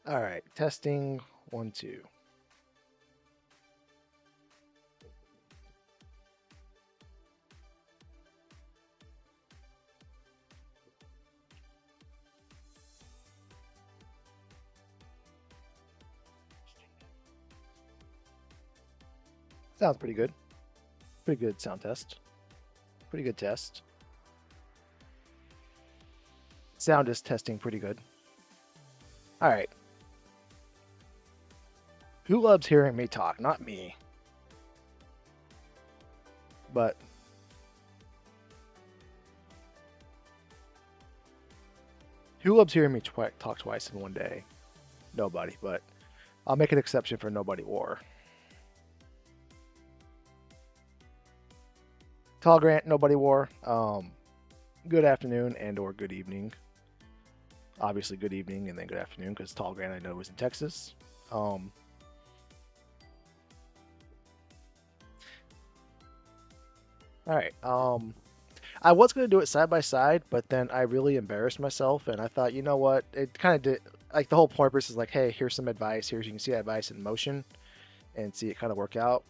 All right, testing 1, 2. Sounds pretty good. Pretty good sound test. Pretty good test. Sound is testing pretty good. All right. Who loves hearing me talk? Not me. But who loves hearing me talk twice in one day? Nobody, but I'll make an exception for nobodywar. Tall Grant, nobodywar. Good afternoon and or good evening. Obviously, good evening and then good afternoon because Tall Grant I know is in Texas. All right. I was going to do it side by side, but then I really embarrassed myself, and I thought, you know what? It kind of did. Like the whole point of this is like, hey, here's some advice. Here's you can see that advice in motion, and see it kind of work out.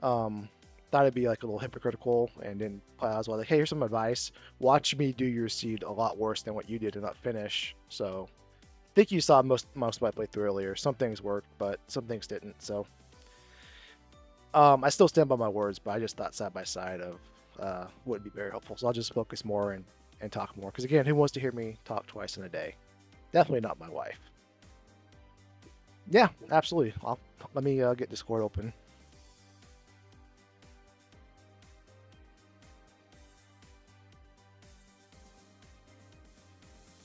Thought it'd be like a little hypocritical, and then I was like, hey, here's some advice. Watch me do your seed a lot worse than what you did and not finish. So, I think you saw most of my playthrough earlier. Some things worked, but some things didn't. So, I still stand by my words, but I just thought side by side of would be very helpful. So I'll just focus more and talk more. Because again, who wants to hear me talk twice in a day? Definitely not my wife. Yeah, absolutely. Let me get Discord open.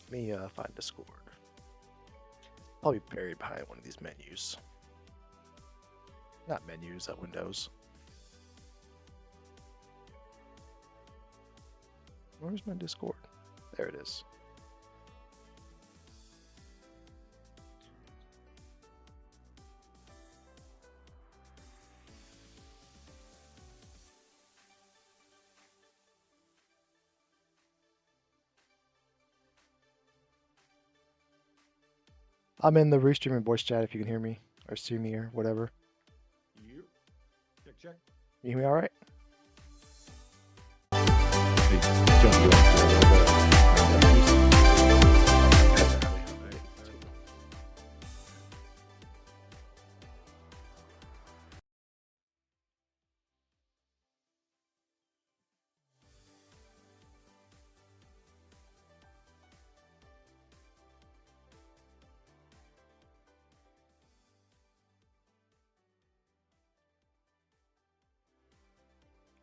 Let me find Discord. I'll be buried behind one of these menus. Not menus, windows. Where's my Discord? There it is. I'm in the restreaming voice chat if you can hear me or see me or whatever. Yep. Check, check. You hear me all right?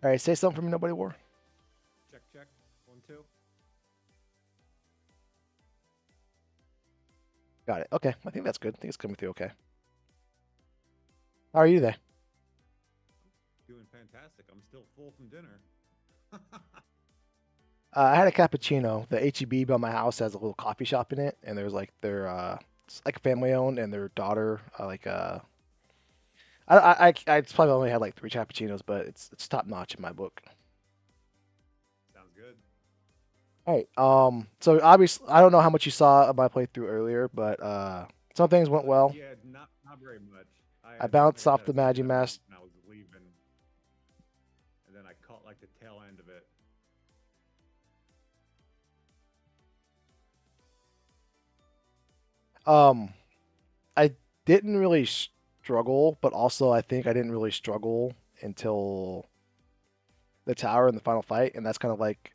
All right, say something for me, nobodywar. Check, check. 1, 2. Got it. Okay, I think that's good. I think it's coming through okay. How are you today? Doing fantastic. I'm still full from dinner. I had a cappuccino. The HEB by my house has a little coffee shop in it, and there's like their it's like family owned, and their daughter I probably only had like 3 cappuccinos, but it's top notch in my book. Sounds good. All right. So obviously, I don't know how much you saw of my playthrough earlier, but some things went well. Yeah, not very much. I Like bounced I off said, the I saw the Magimask. and I was leaving, and then I caught like the tail end of it. Um, I didn't really struggle, but also I think I didn't really struggle until the tower in the final fight, and that's kind of like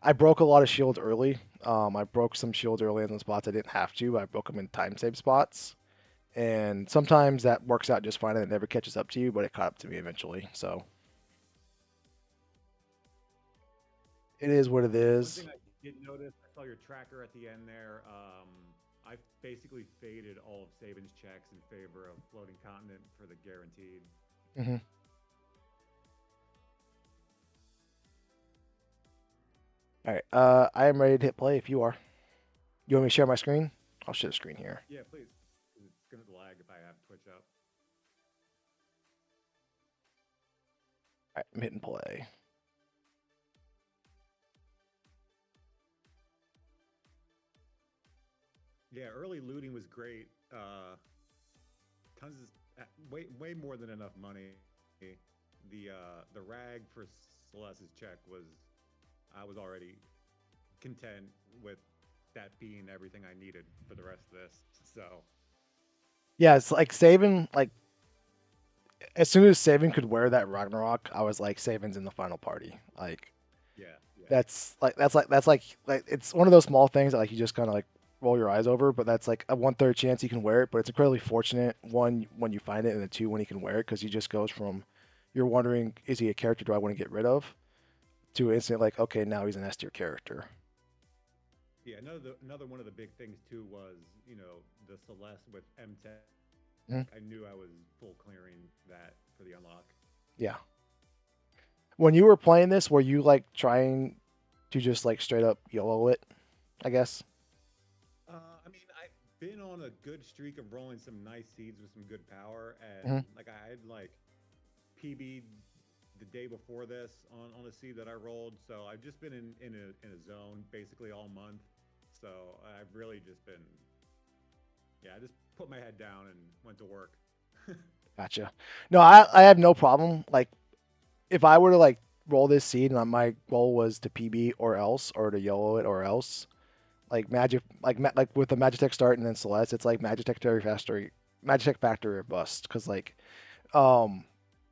I broke a lot of shields early. I broke some shields early in the spots I didn't have to. But I broke them in time save spots, and sometimes that works out just fine and it never catches up to you, but it caught up to me eventually. So it is what it One is. thing I did notice, I saw your tracker at the end there. I basically faded all of Saban's checks in favor of Floating Continent for the guaranteed. Hmm. All right. I am ready to hit play if you are. You want me to share my screen? I'll share the screen here. Yeah, please. It's gonna lag if I have Twitch up. All right, I'm hitting play. Yeah, early looting was great. Tons of way more than enough money. The rag for Celeste's check was I was already content with that being everything I needed for the rest of this. So Yeah, it's like Saban. Like as soon as Saban could wear that Ragnarok, I was like, Saban's in the final party. Like yeah, yeah, that's like it's one of those small things that like you just kind of like roll your eyes over, but that's like a 1/3 chance you can wear it. But it's incredibly fortunate, one, when you find it, and then two, when he can wear it, because he just goes from you're wondering, is he a character do I want to get rid of, to instant like, okay, now he's an S tier character. yeah. Another one of the big things too was the Celeste with M-Tech. Mhm. I knew I was full clearing that for the unlock. Yeah. When you were playing this, were you like trying to just like straight up YOLO it, I guess? I mean, I've been on a good streak of rolling some nice seeds with some good power, and Hmm. like I had like PB the day before this on a seed that I rolled. So I've just been in a zone basically all month. So I've really just been, yeah, I just put my head down and went to work. Gotcha. No, I have no problem. Like if I were to like roll this seed and my goal was to PB or else, or to YOLO it or else, like magic, like with the Magitech start and then Celeste, it's like Magitech factory or bust. Because like um,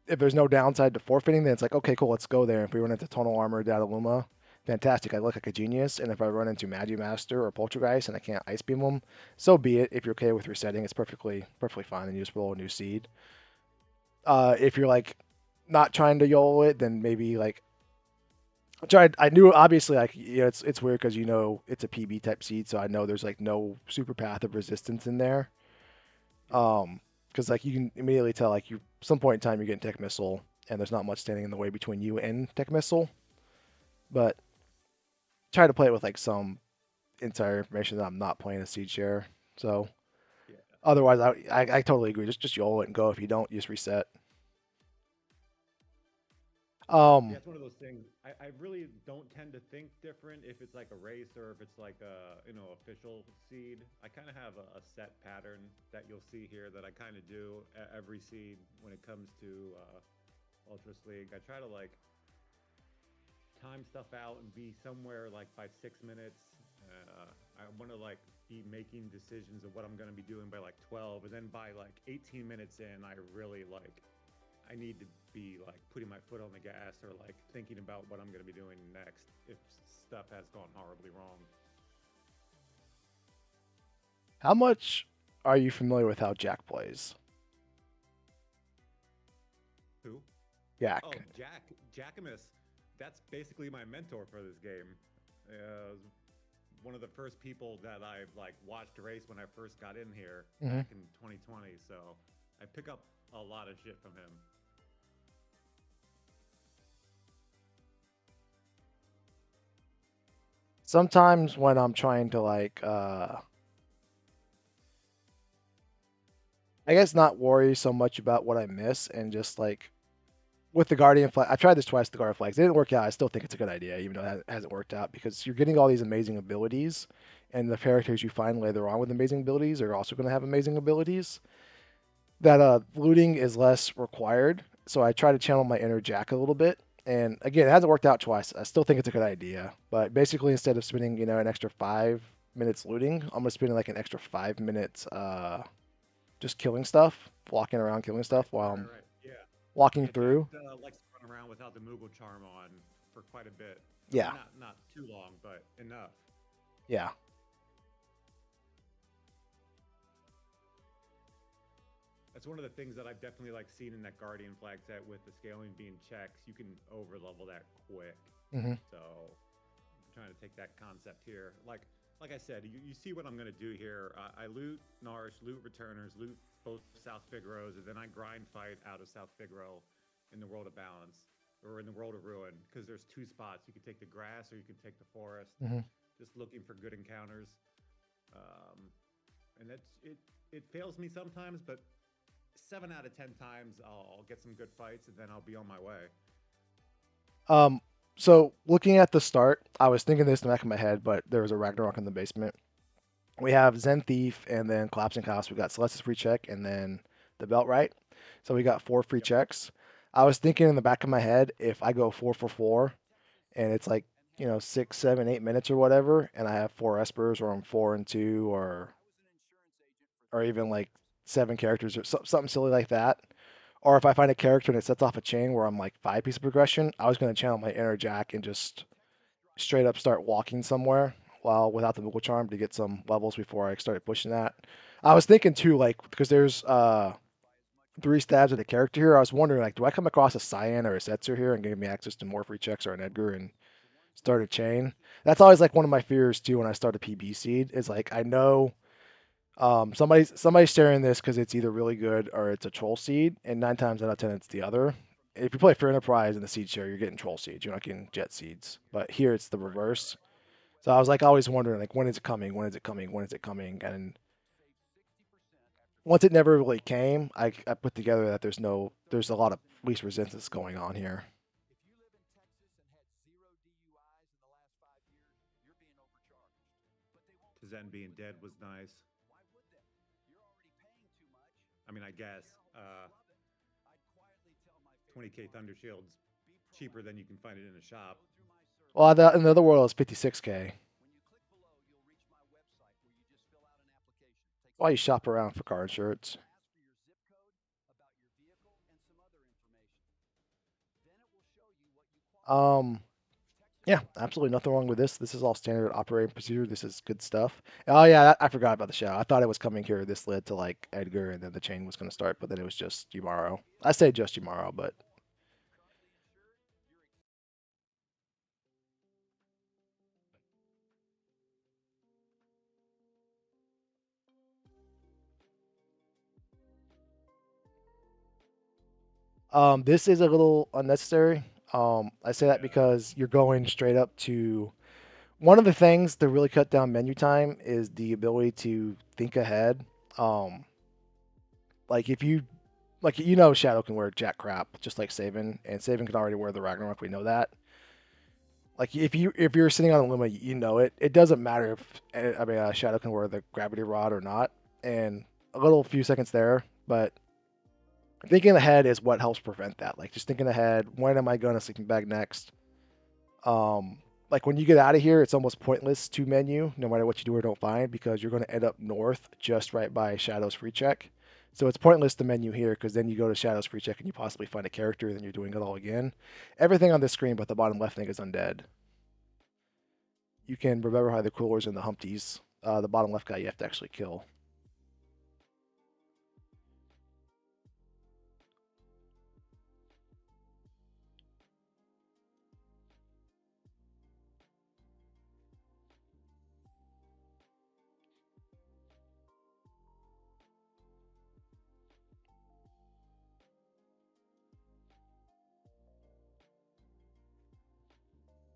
if there's no downside to forfeiting, then it's like, okay, cool, let's go there. If we run into Tonal Armor, Dataluma, fantastic. I look like a genius. And if I run into Magimaster or Poltergeist and I can't Ice Beam them, so be it. If you're okay with resetting, it's perfectly fine, and you just roll a new seed. If you're like not trying to YOLO it, then maybe like tried. I knew obviously like it's weird because it's a PB type seed, so I know there's like no super path of resistance in there. Yeah, Because like you can immediately tell like you some point in time you're getting Tech Missile, and there's not much standing in the way between you and Tech Missile. But try to play it with like some insider information that I'm not playing a seed share. So yeah. otherwise, I totally agree. Just YOLO it and go. If you don't, you just reset. Yeah, Um, it's one of those things. I really don't tend to think different if it's like a race or if it's like a official seed. I kind of have a set pattern that you'll see here that I kind of do every seed when it comes to Ultros League. I try to like time stuff out and be somewhere like by 6 minutes. I want to like be making decisions of what I'm going to be doing by like 12, and then by like 18 minutes in, I really like I need to be like putting my foot on the gas or like thinking about what I'm going to be doing next if stuff has gone horribly wrong. how much are you familiar with how Jack plays? Who? Oh, Jack. Jackamus. That's basically my mentor for this game. One of the first people that I like watched race when I first got in here Hmm. back in 2020. So I pick up a lot of shit from him. Sometimes when I'm trying to like I guess not worry so much about what I miss and just like with the Guardian flag. I tried this twice. The Guardian flags it didn't work out. I still think it's a good idea, even though it hasn't worked out because you're getting all these amazing abilities, and the characters you find later on with amazing abilities are also going to have amazing abilities. That looting is less required, so I try to channel my inner Jack a little bit. And again, it hasn't worked out twice. I still think it's a good idea, but basically, instead of spending an extra 5 minutes looting, I'm gonna spend like an extra 5 minutes just killing stuff, walking around killing Right, stuff while right, I'm right. Yeah, walking yeah. Jack through. likes to run around without the Moogle charm on for quite a bit. I mean, Yeah, not too long, but enough. yeah. That's one of the things that I've definitely like seen in that Guardian flag set with the scaling being checks. You can over level that quick. Hmm. So I'm trying to take that concept here. Like I said, you see what I'm going to do here. I loot Nourish, loot Returners, loot both South Figaros, and then I grind fight out of South Figaro in the World of Balance or in the World of Ruin because there's two spots. You can take the grass or you can take the forest. Hmm. Just looking for good encounters. Um, and that's it. It fails me sometimes, but 7 out of 10 times I'll get some good fights and then I'll be on my way. Um, so looking at the start, I was thinking this in the back of my head, but there was a Ragnarok in the basement. We have Zen Thief and then Collapsing Cost. We got Celestis free check and then the belt right. So we got four free Yep. checks. I was thinking in the back of my head, if I go four for four and it's like, 6, 7, 8 minutes or whatever, and I have four espers or I'm 4 and 2 or even like seven characters or something silly like that. Or if I find a character and it sets off a chain where I'm like 5 pieces of progression, I was gonna channel my inner Jack and just straight up start walking somewhere while without the Moogle Charm to get some levels before I started pushing that. I was thinking too, like because there's 3 stabs at a character here. I was wondering like, do I come across a Cyan or a Setzer here and give me access to more free checks or an Edgar and start a chain? That's always like one of my fears too when I start a PB seed. Is like I know somebody's sharing this because it's either really good or it's a troll seed, and 9 times out of 10 it's the other. If you play for Enterprise in the seed share, you're getting troll seeds. You're not getting jet seeds. But here it's the Right. Right. reverse. So I was like always wondering like when is it coming? When is it coming? When is it coming? And once it never really came, I put together that there's a lot of least resistance going on here. Zen being dead was nice. I mean, I guess 20K Thunder Shield's cheaper than you can find it in a shop. Well, in the other world it's 56K. Why you shop around for car insurance? Um, yeah, absolutely nothing wrong with this. This is all standard operating procedure. This is good stuff. Oh yeah, I forgot about the show. I thought it was coming here. This led to like Edgar, and then the chain was going to start, but then it was just Yumaro. I say just Yumaro, but this is a little unnecessary. I say that Yeah. because you're going straight up to one of the things to really cut down menu time is the ability to think ahead. Um, like if you Shadow can wear Jack Crap just like Saban, and Saban can already wear the Ragnarok. We know that. Like if you're sitting on a Luma, you know it. It doesn't matter if Shadow can wear the Gravity Rod or not. And a little few seconds there, but thinking ahead is what helps prevent that. Like just thinking ahead, when am I going to sleeping bag next? Um, like when you get out of here, it's almost pointless to menu, no matter what you do or don't find, because you're going to end up north, just right by Shadow's free check. So it's pointless to menu here because then you go to Shadow's free check and you possibly find a character, and then you're doing it all again. Everything on this screen but the bottom left thing is undead. You can remember how the coolers and the Humpties. The bottom left guy you have to actually kill.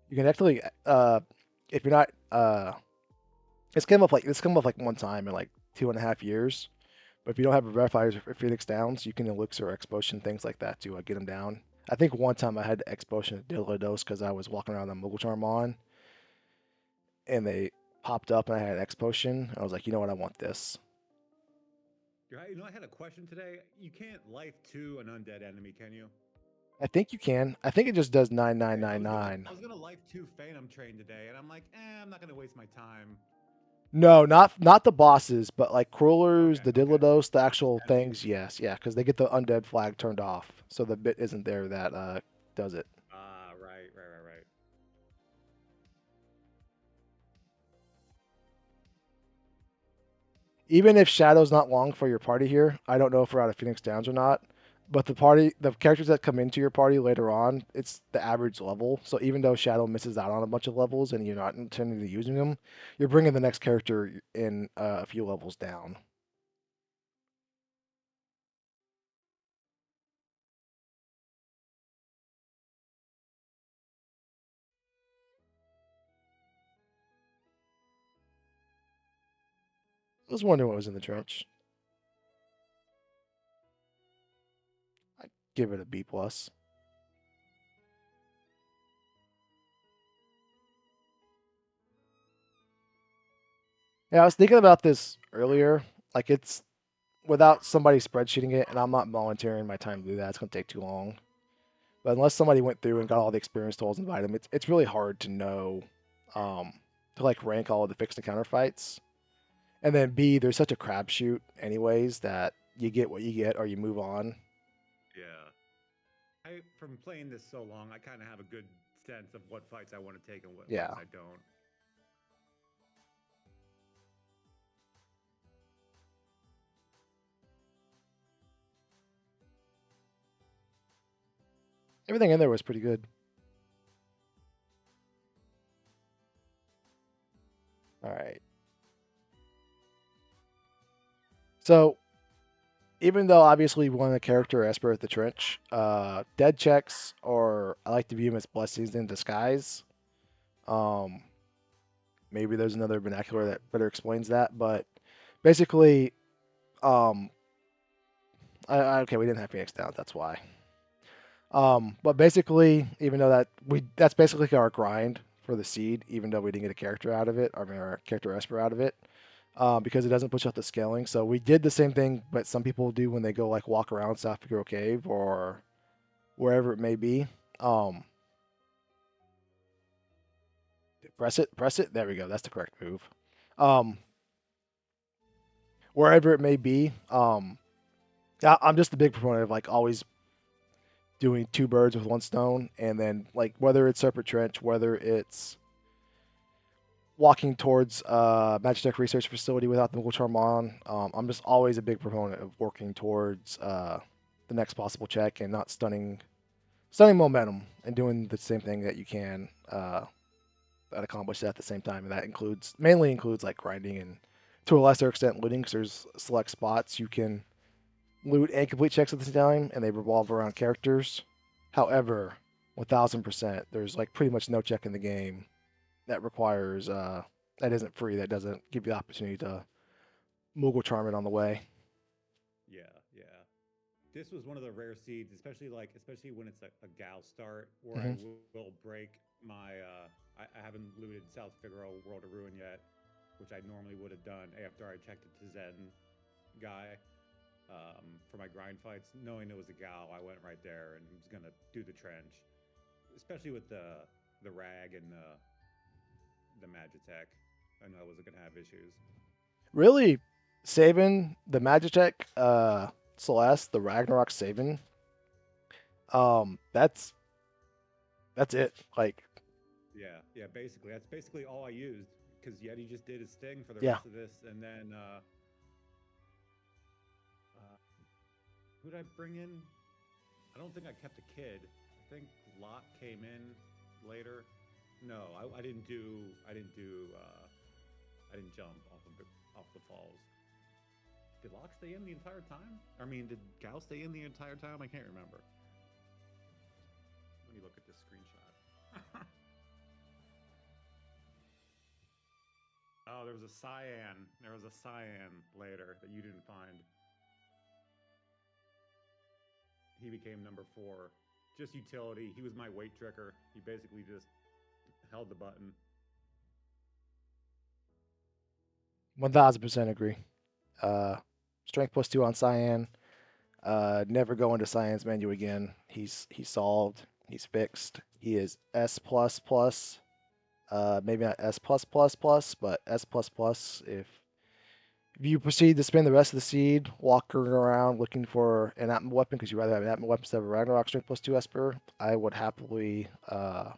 You can actually, if you're not, this came up like one time in like 2.5 years. But if you don't have a verifiers or Phoenix Downs, you can elixir or explosion things like that to get them down. I think one time I had to explosion a Dilodos because I was walking around the Moogle Charm on, and they popped up and I had an explosion. I was like, you know what, I want this. You know, I had a question today. You can't life to an undead enemy, can you? I think you can. I think it just does nine nine Okay, nine nine. I was gonna life to Phantom Train today, and I'm like, I'm not gonna waste my time. No, not the bosses, but like crawlers, Okay, the okay, Dilodos, the just actual enemies. things. Yes, yeah, because they get the undead flag turned off, so the bit isn't there that does it. Ah, right, right, right, right. Even if Shadow's not long for your party here, I don't know if we're out of Phoenix Downs or not. But the characters that come into your party later on, it's the average level. So even though Shadow misses out on a bunch of levels and you're not intending to using them, you're bringing the next character in a few levels down. I was wondering what was in the trench. I'd give it a B plus. Yeah, I was thinking about this earlier. Like it's without somebody spreadsheeting it, and I'm not volunteering my time to do that. It's gonna take too long. But unless somebody went through and got all the experience tools and invited them, it's really hard to know, um, to like rank all of the fixed and counter fights. And then B, there's such a crapshoot anyways that you get what you get or you move on. Yeah. I from playing this so long, I kind of have a good sense of what fights I want to take and what Yeah. fights I don't. Everything in there was pretty good. All right. So even though obviously we want a character Esper at the trench, dead checks, or I like to view them as blessings in disguise. Um, maybe there's another vernacular that better explains that, but basically, um, okay, we didn't have Phoenix down, that's why. But basically, even though that's basically our grind for the seed, even though we didn't get a character out of it, I mean our character Esper out of it, because it doesn't push out the scaling. So we did the same thing, but some people do when they go like walk around South Figaro Cave or wherever it may be. Um, press it, press it. There we go. That's the correct move. Um, wherever it may be. I'm just a big proponent of like always doing two birds with one stone, and then like whether it's Serpent Trench, whether it's walking towards Magitech Research Facility without the Moogle Charm on. I'm just always a big proponent of working towards the next possible check and not stunning momentum and doing the same thing that you can that accomplish that at the same time. And that mainly includes like grinding and to a lesser extent looting, because there's select spots you can loot and complete checks at the same time, and they revolve around characters. However, 1000%, there's like pretty much no check in the game that requires that isn't free, that doesn't give you the opportunity to Moogle charm it on the way. Yeah, yeah. This was one of the rare seeds, especially when it's a gal start, where I Hmm. will break my. I haven't looted South Figaro World of Ruin yet, which I normally would have done after I checked it to Zen guy for my grind fights. Knowing it was a gal, I went right there and was gonna do the trench, especially with the rag and the Magitech. I know I wasn't gonna have issues. Really, saving the Magitech, Celeste, the Ragnarok saving, um, that's that's it. Like, Yeah, yeah. Basically, that's basically all I used because Yeti just did his thing for the yeah, rest of this, and then who did I bring in? I don't think I kept a kid. I think Lot came in later. No, I didn't do. I didn't do. I didn't jump off the falls. Did Locke stay in the entire time? I mean, did Gal stay in the entire time? I can't remember. Let me look at this screenshot. Oh, there was a cyan. There was a cyan later that you didn't find. He became number 4. Just utility. He was my weight tricker. He basically just held the button. 1000% agree. Uh, Strength +2 on Cyan. Never go into Cyan's menu again. He's solved. He's fixed. He is S plus plus. Maybe not S plus plus plus, but S plus plus. If you proceed to spend the rest of the seed walking around looking for an Atma weapon, because you'd rather have an Atma weapon instead of a Ragnarok Strength +2 Esper, I would happily. I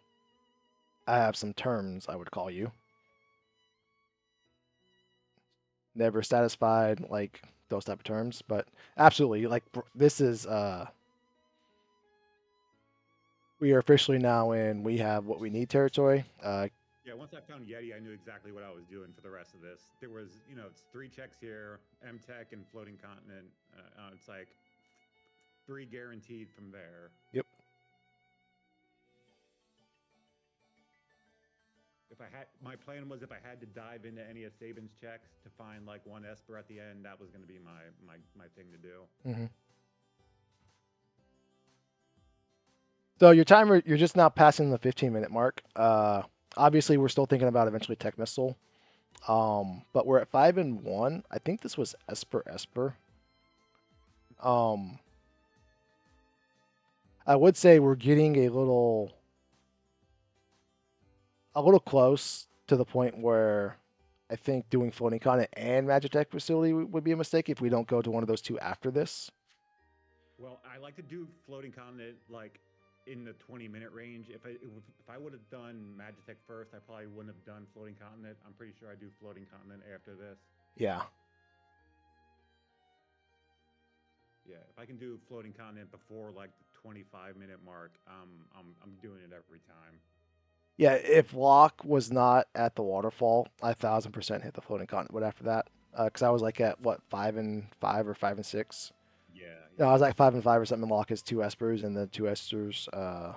have some terms I would call you. Never satisfied, like those type of terms, but absolutely, like this is. We are officially now in we have what we need territory. Yeah, once I found Yeti, I knew exactly what I was doing for the rest of this. There was, it's 3 checks here, M-Tech and Floating Continent. It's like 3 guaranteed from there. Yep. If I had My plan was if I had to dive into any of Saban's checks to find like one Esper at the end, that was going to be my thing to do. Hmm. So your timer, you're just now passing the 15-minute mark. Obviously, we're still thinking about eventually Tech Missile. But we're at 5-1. I think this was Esper Esper. Um, I would say we're getting a little close to the point where I think doing floating continent and Magitech facility would be a mistake if we don't go to one of those two after this. Well, I like to do floating continent like in the 20-minute range. If I would have done Magitech first, I probably wouldn't have done floating continent. I'm pretty sure I do floating continent after this. Yeah. Yeah, if I can do floating continent before like the 25-minute mark, I'm doing it every time. Yeah, if Locke was not at the waterfall, I 1,000% hit the floating continent. But after that, because I was like at what 5-5 or 5-6. Yeah, No, I yeah. was like 5-5 or something. Locke is two espers, and the two espers. I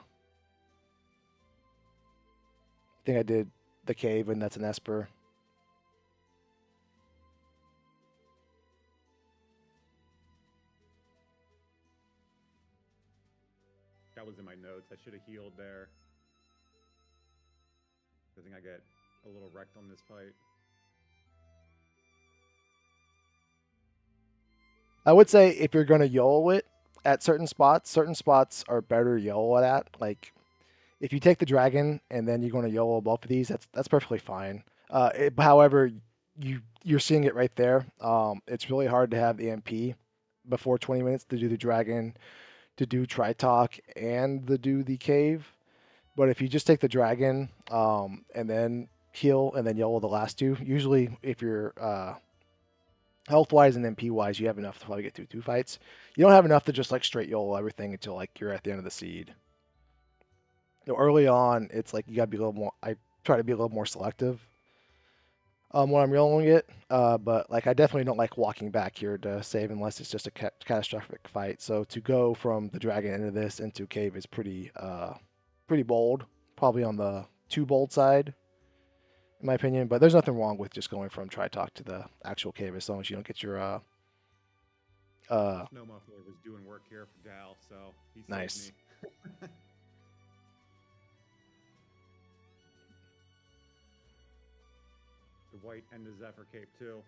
think I did the cave, and that's an esper. That was in my notes. I should have healed there. I think I get a little wrecked on this fight. I would say if you're gonna YOLO it at certain spots are better YOLO at. Like if you take the dragon and then you're going to YOLO both of these, that's perfectly fine. However, you're seeing it right there. It's really hard to have the MP before 20 minutes to do the dragon, to do Tritalk, and to do the cave. But if you just take the dragon and then heal and then YOLO the last two, usually if you're health wise and MP wise, you have enough to probably get through two fights. You don't have enough to just like straight YOLO everything until like you're at the end of the seed. Early on, it's like you gotta be a little more. I try to be a little more selective when I'm rolling it. But like I definitely don't like walking back here to save unless it's just a catastrophic fight. So to go from the dragon into this into cave is pretty bold. Probably on the too bold side, in my opinion. But there's nothing wrong with just going from try talk to the actual cave as long as you don't get your uh Snow Muffler was doing work here for Dal, so he saved nice. me. The white and the Zephyr cape too.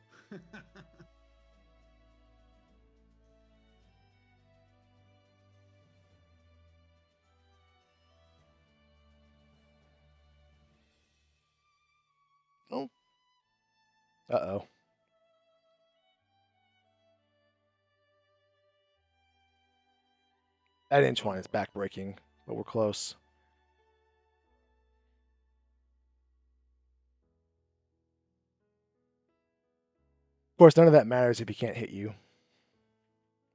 Oh, uh-oh. That inch one is Oh, back breaking, but we're close. Of course, none of that matters if he can't hit you.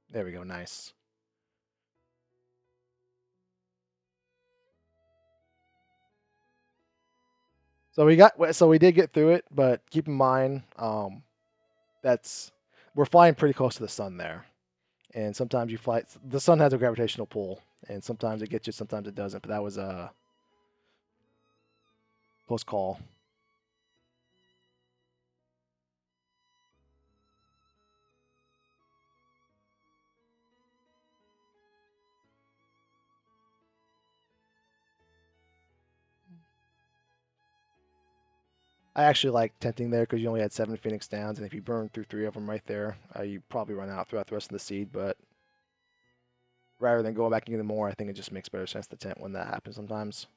There we go. Nice. So we did get through it, but keep in mind, that's we're flying pretty close to the sun there, and sometimes you fly. The sun has a gravitational pull, and sometimes it gets you, sometimes it doesn't. But that was a close call. I actually like tenting there because you only had 7 Phoenix downs, and if you burn through three of them right there, you probably run out throughout the rest of the seed. But rather than going back and getting more, I think it just makes better sense to tent when that happens sometimes.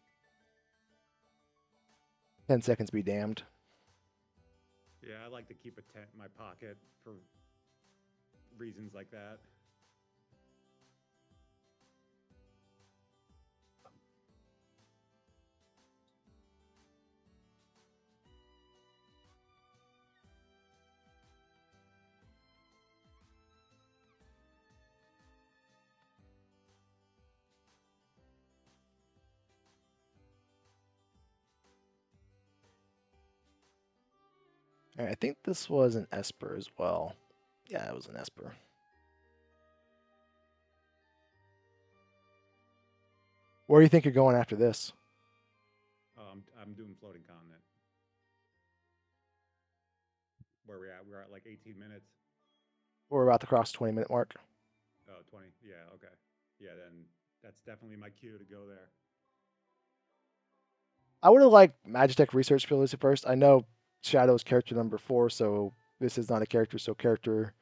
10 seconds be damned. yeah, I like to keep a tent in my pocket for reasons like that. All right, I think this was an Esper as well. Yeah, it was an Esper. Where do you think you're going after this? I'm doing floating continent. Where we at? We're at like 18 minutes. We're about to cross 20-minute mark. Oh, 20. Yeah, okay. Yeah, then that's definitely my cue to go there. I would have liked Magitech Research Facility first. I know Shadow's character number 4, so this is not a character, so character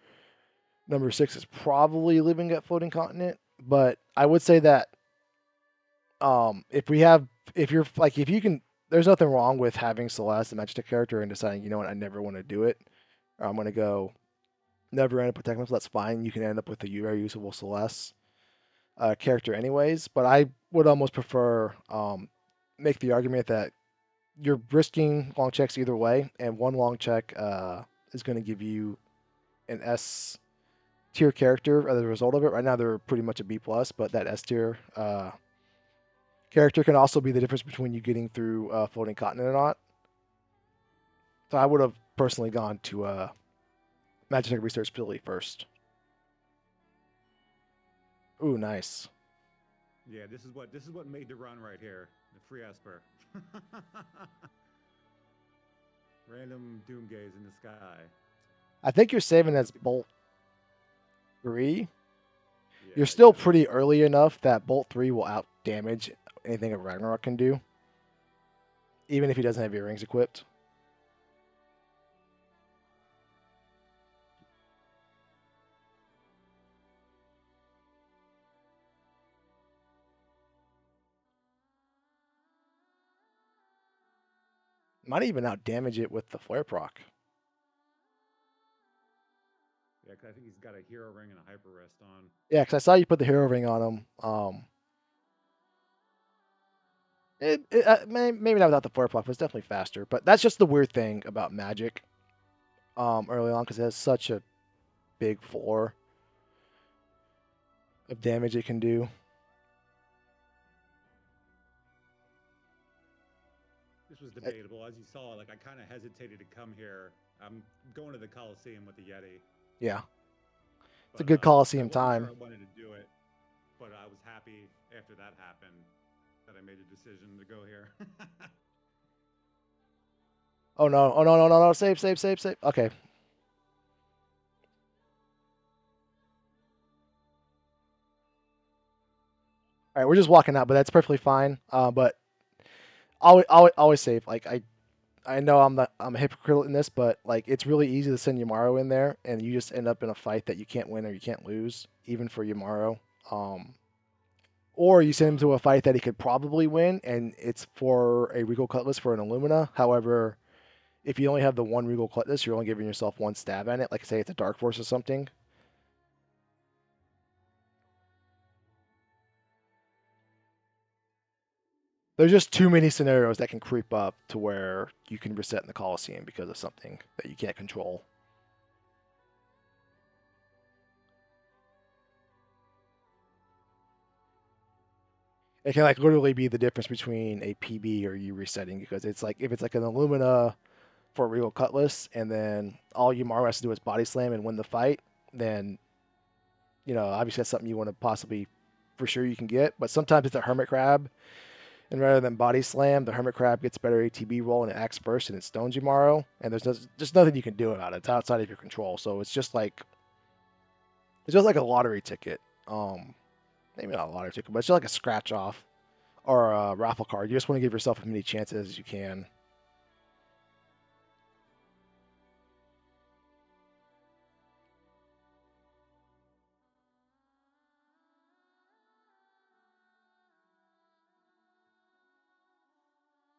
number 6 is probably living at Floating Continent. But I would say that if we have, if you're like, if you can, there's nothing wrong with having Celeste, a Magic character, and deciding, you know what, I never want to do it, or I'm going to go never end up with Technical. That's fine. You can end up with a very usable Celeste character, anyways. But I would almost prefer make the argument that you're risking long checks either way, and one long check is going to give you an S tier character as a result of it. Right now, they're pretty much a B plus, but that S tier character can also be the difference between you getting through Floating Continent or not. So I would have personally gone to Magic Research Facility first. Ooh, nice. Yeah, this is what made the run right here. The free Esper. Random doom gaze in the sky. I think you're saving Look as at the Bolt 3. You're yeah, still yeah. This pretty this early enough that Bolt 3 will out damage anything a Ragnarok can do, even if he doesn't have earrings equipped. Might even out damage it with the Flare proc. yeah, 'cause I think he's got a hero ring and a hyper rest on. Yeah, because I saw you put the hero ring on him. Maybe not without the Flare proc, but it's definitely faster. But that's just the weird thing about Magic early on because it has such a big floor of damage it can do. This was debatable, as you saw. Like I kind of hesitated to come here. I'm going to the Coliseum with the Yeti, Yeah, it's a but good I Coliseum wasn't sure time. I wanted to do it. But I was happy after that happened that I made a decision to go here. Oh no! Oh no! No! No! No! Save! Save! Save! Save! Okay. All right, we're just walking out, but that's perfectly fine. But always save. Like I know I'm a hypocrite in this, but like it's really easy to send Yamaro in there, and you just end up in a fight that you can't win or you can't lose, even for Yamaro. Or you send him to a fight that he could probably win, and it's for a Regal Cutlass for an Illumina. However, if you only have the one Regal Cutlass, you're only giving yourself one stab at it. Like say it's a Dark Force or something. There's just too many scenarios that can creep up to where you can reset in the Coliseum because of something that you can't control. It can like literally be the difference between a PB or you resetting because it's like if it's like an Illumina for a Regal Cutlass and then all Yamaru has to do is body slam and win the fight, then obviously that's something you want to possibly for sure you can get. But sometimes it's a Hermit Crab, and rather than body slam, the Hermit Crab gets better ATB roll and it acts burst and it stones Yamaru, and just nothing you can do about it. It's outside of your control. So it's just like a lottery ticket. Maybe not a lottery ticket, but it's just like a scratch off or a raffle card. You just want to give yourself as many chances as you can.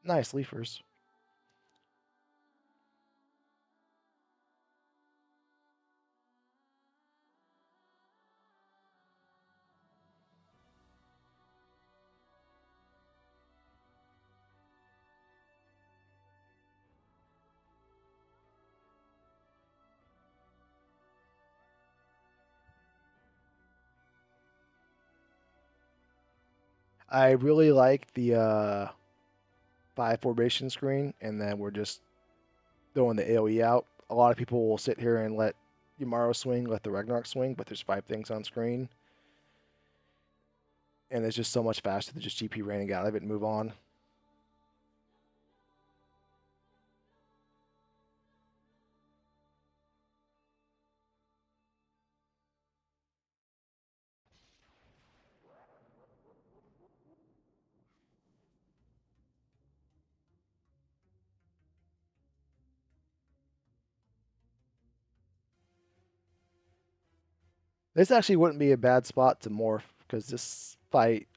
Nice leafers. I really like the five formation screen, and then we're just throwing the AoE out. A lot of people will sit here and let Yamaru swing, let the Ragnarok swing, but there's five things on screen, and it's just so much faster to just GP raining out of it and move on. This actually wouldn't be a bad spot to morph because this fight,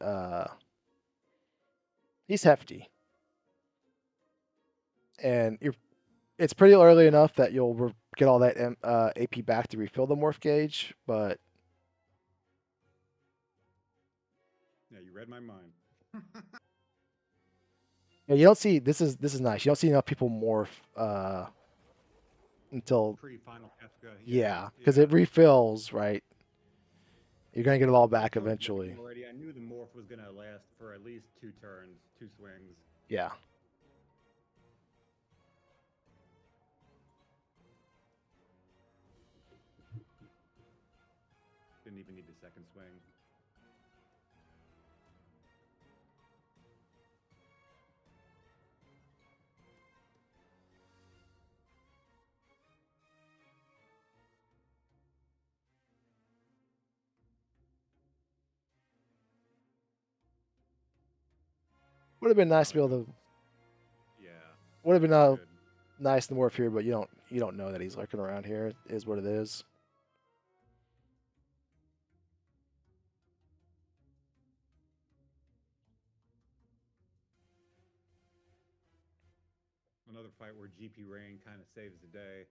he's hefty, and it's pretty early enough that you'll get all that AP back to refill the morph gauge. But Yeah, you read my mind. yeah, you don't see this is nice. You don't see enough people morph until Pre-final Kefka. Yeah, yeah, because yeah. it refills right. You're gonna get it all I back told you eventually. already. I knew the morph was gonna last for at least 2 turns, 2 swings. Yeah. Didn't even need the second swing. Would have been That's nice how to be it able goes. to. Yeah, Would have been it's good. nice to morph here, but you don't know that he's lurking around here. It is what it is. Another fight where GP Rain kind of saves the day.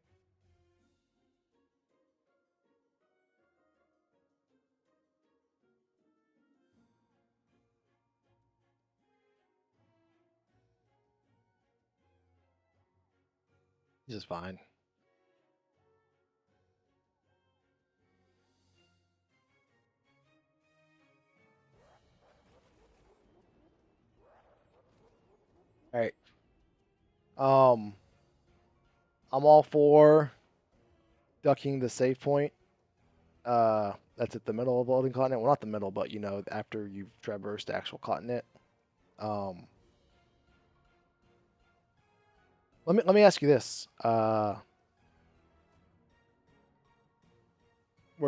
He's just fine. All right. Um, I'm all for ducking the save point. That's at the middle of the loading continent. Well, not the middle, but after you've traversed the actual continent. Um, let me ask you this. Were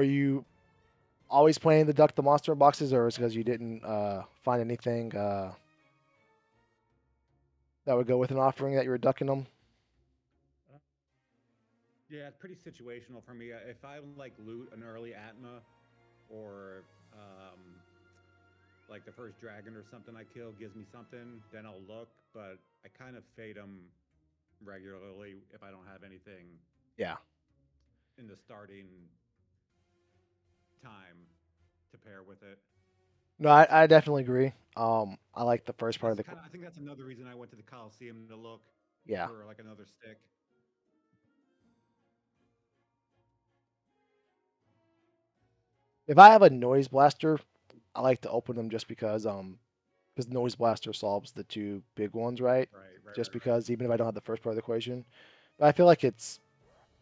you always planning to duck the monster boxes, or is it because you didn't find anything that would go with an offering that you were ducking them? Uh, yeah, it's pretty situational for me. If I like loot an early Atma or like the first dragon or something I kill gives me something, then I'll look. But I kind of fade them regularly if I don't have anything Yeah. in the starting time to pair with it. No, I definitely agree. I like the first part of That's the. kind of I think that's another reason I went to the Coliseum to look Yeah. for like another stick. If I have a noise blaster, I like to open them just because noise blaster solves the two big ones, right? Right, right, Just right, right. because even if I don't have the first part of the equation, but I feel like it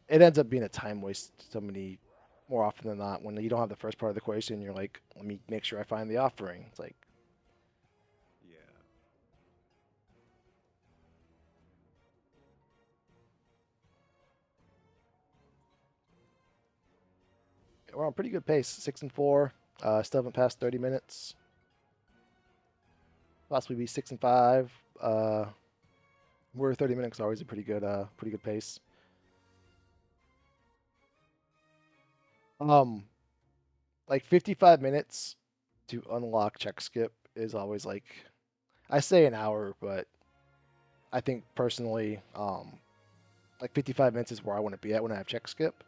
ends up being a time waste so many more often than not when you don't have the first part of the equation. You're like, let me make sure I find the offering. It's like Yeah. we're on pretty good pace, 6-4. Still haven't passed 30 minutes. Possibly be 6-5. We're 30 minutes always a pretty good pace. Um, like 55 minutes to unlock check skip is always like I say an hour, but I think personally, like 55 minutes is where I want to be at when I have check skip.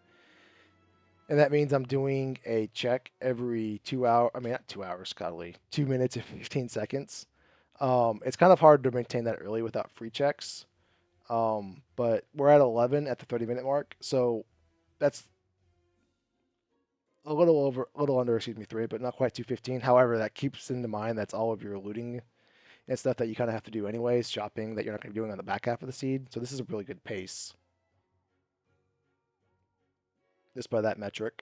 And that means I'm doing a check every 2 hour. I mean, not 2 hours, godly, 2 minutes and 15 seconds. It's kind of hard to maintain that early without free checks. But we're at 11 at the 30-minute mark. So that's a little under, excuse me, 3, but not quite 215. However, that keeps into mind that's all of your looting and stuff that you kind of have to do anyways, shopping that you're not going to be doing on the back half of the seed. So this is a really good pace just by that metric.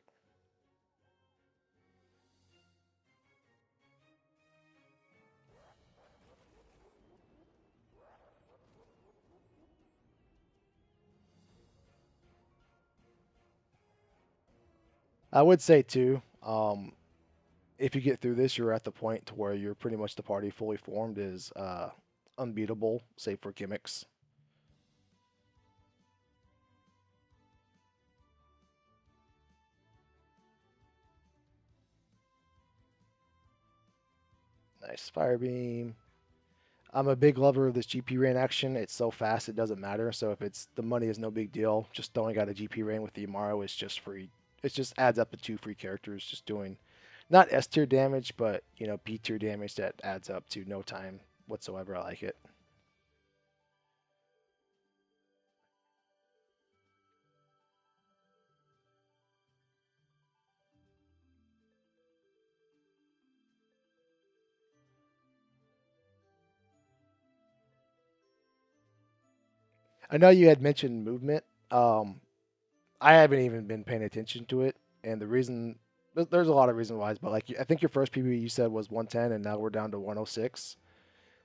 I would say too, if you get through this, you're at the point to where you're pretty much the party fully formed is unbeatable, save for gimmicks. Nice fire beam. I'm a big lover of this GP rain action. It's so fast it doesn't matter. So if it's the money is no big deal. Just throwing out a GP rain with the Amaro is just free. It just adds up to two free characters, just doing not S tier damage, but B tier damage that adds up to no time whatsoever. I like it. I know you had mentioned movement. Um, I haven't even been paying attention to it, and the reason there's a lot of reasons why, but like I think your first PB you said was 110, and now we're down to 106.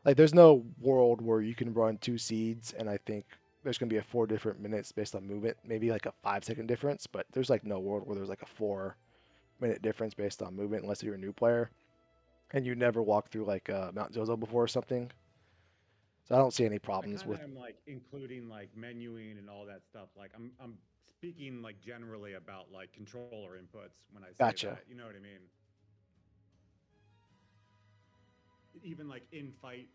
Like there's no world where you can run two seeds, and I think there's gonna be a 4 different minutes based on movement, maybe like a 5 second difference, but there's like no world where there's like a 4 minute difference based on movement unless you're a new player and you never walked through like Mount Zozo before or something. So I don't see any I problems kind of with. am like including like menuing and all that stuff. Like I'm speaking like generally about like controller inputs when I say Gotcha. that. You know what I mean? Even like in fight,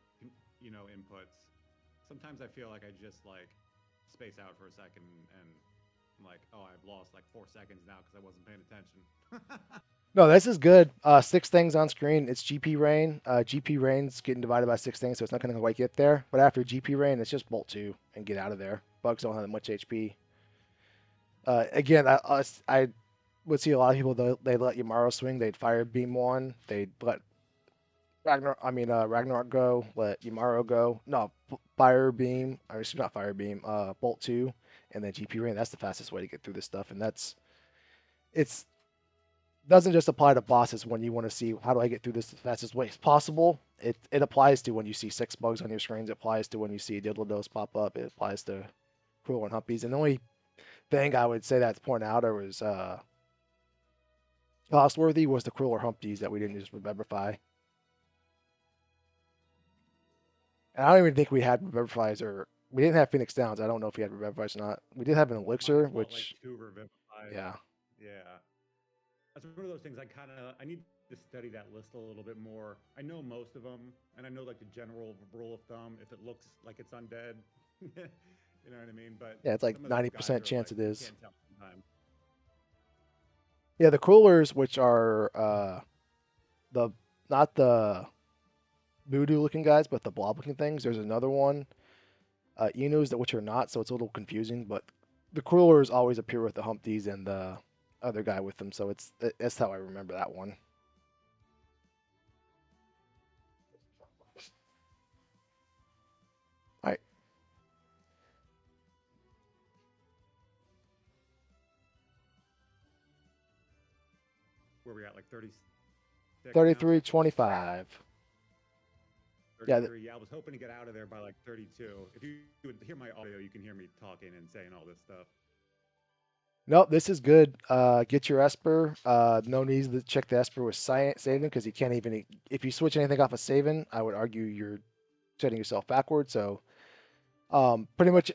inputs. Sometimes I feel like I just like space out for a second and I'm like, oh, I've lost like 4 seconds now because I wasn't paying attention. No, this is good. Six things on screen. It's GP rain. GP rain's getting divided by six things, so it's not going to quite get there. But after GP rain, it's just bolt two and get out of there. Bugs don't have that much HP. Again, I would see a lot of people they let Yamaro swing. They'd fire beam one. They'd let Ragnarok go. Let Yamaro go. No, fire beam. I mean, not fire beam. Bolt two, and then GP rain. That's the fastest way to get through this stuff, and it's doesn't just apply to bosses when you want to see how do I get through this the fastest way possible. It applies to when you see six bugs on your screens. It applies to when you see Diddle-Dos pop up. It applies to Cruel and Humpies. And the only thing I would say that's point out or was cost worthy was the Cruel or Humpies that we didn't just Revebrify. And I don't even think we had Revebrifies or we didn't have Phoenix Downs. I don't know if we had Revebrifies or not. We did have an Might Elixir, have fought like which two revivifies. yeah, Yeah. That's one of those things I need to study that list a little bit more. I know most of them, and I know like the general rule of thumb. If it looks like it's undead, you know what I mean. But yeah, it's like some of those guys 90% are chance like it you is. can't tell sometimes. Yeah, the Cruelers, which are the not the voodoo looking guys, but the blob looking things. There's another one, Enos, that which are not, so it's a little confusing. But the cruelers always appear with the Humpties and the other guy with them, so that's how I remember that one. All right, Where we at like 36 now? 33-25. Yeah, 33. Yeah, I was hoping to get out of there by like 32. If you would hear my audio, you can hear me talking and saying all this stuff. nope, this is good. Get your Esper. No need to check the Esper with saving because you can't even. If you switch anything off of saving, I would argue you're setting yourself backward. So, pretty much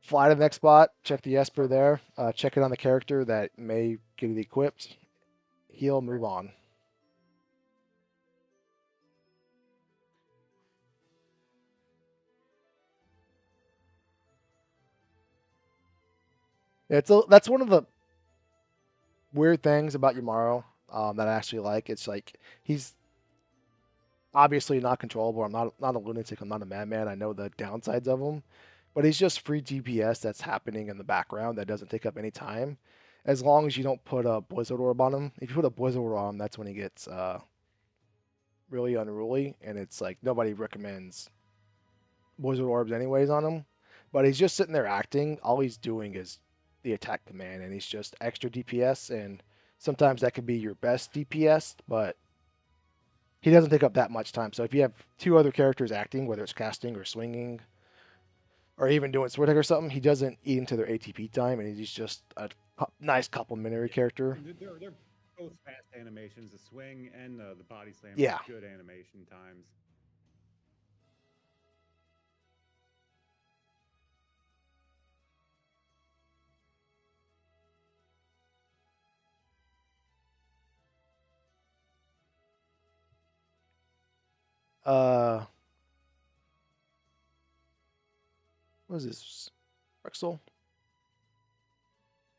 fly to the next spot, check the Esper there, check it on the character that may get it equipped, heal, move on. That's one of the weird things about Yamaro that I actually like. It's like he's obviously not controllable. I'm not a lunatic. I'm not a madman. I know the downsides of him, but he's just free GPS that's happening in the background that doesn't take up any time. As long as you don't put a Blizzard Orb on him. If you put a Blizzard Orb on him, that's when he gets really unruly, and it's like nobody recommends Blizzard Orbs anyways on him. But he's just sitting there acting. All he's doing is the attack command, and he's just extra DPS. And sometimes that could be your best DPS, but he doesn't take up that much time. So if you have two other characters acting, whether it's casting or swinging, or even doing sword or something, he doesn't eat into their ATP time, and he's just a nice complementary Yeah, character. and they're both fast animations. The swing and the body slam are Yeah, good animation times. Uh, what is this? Rexel?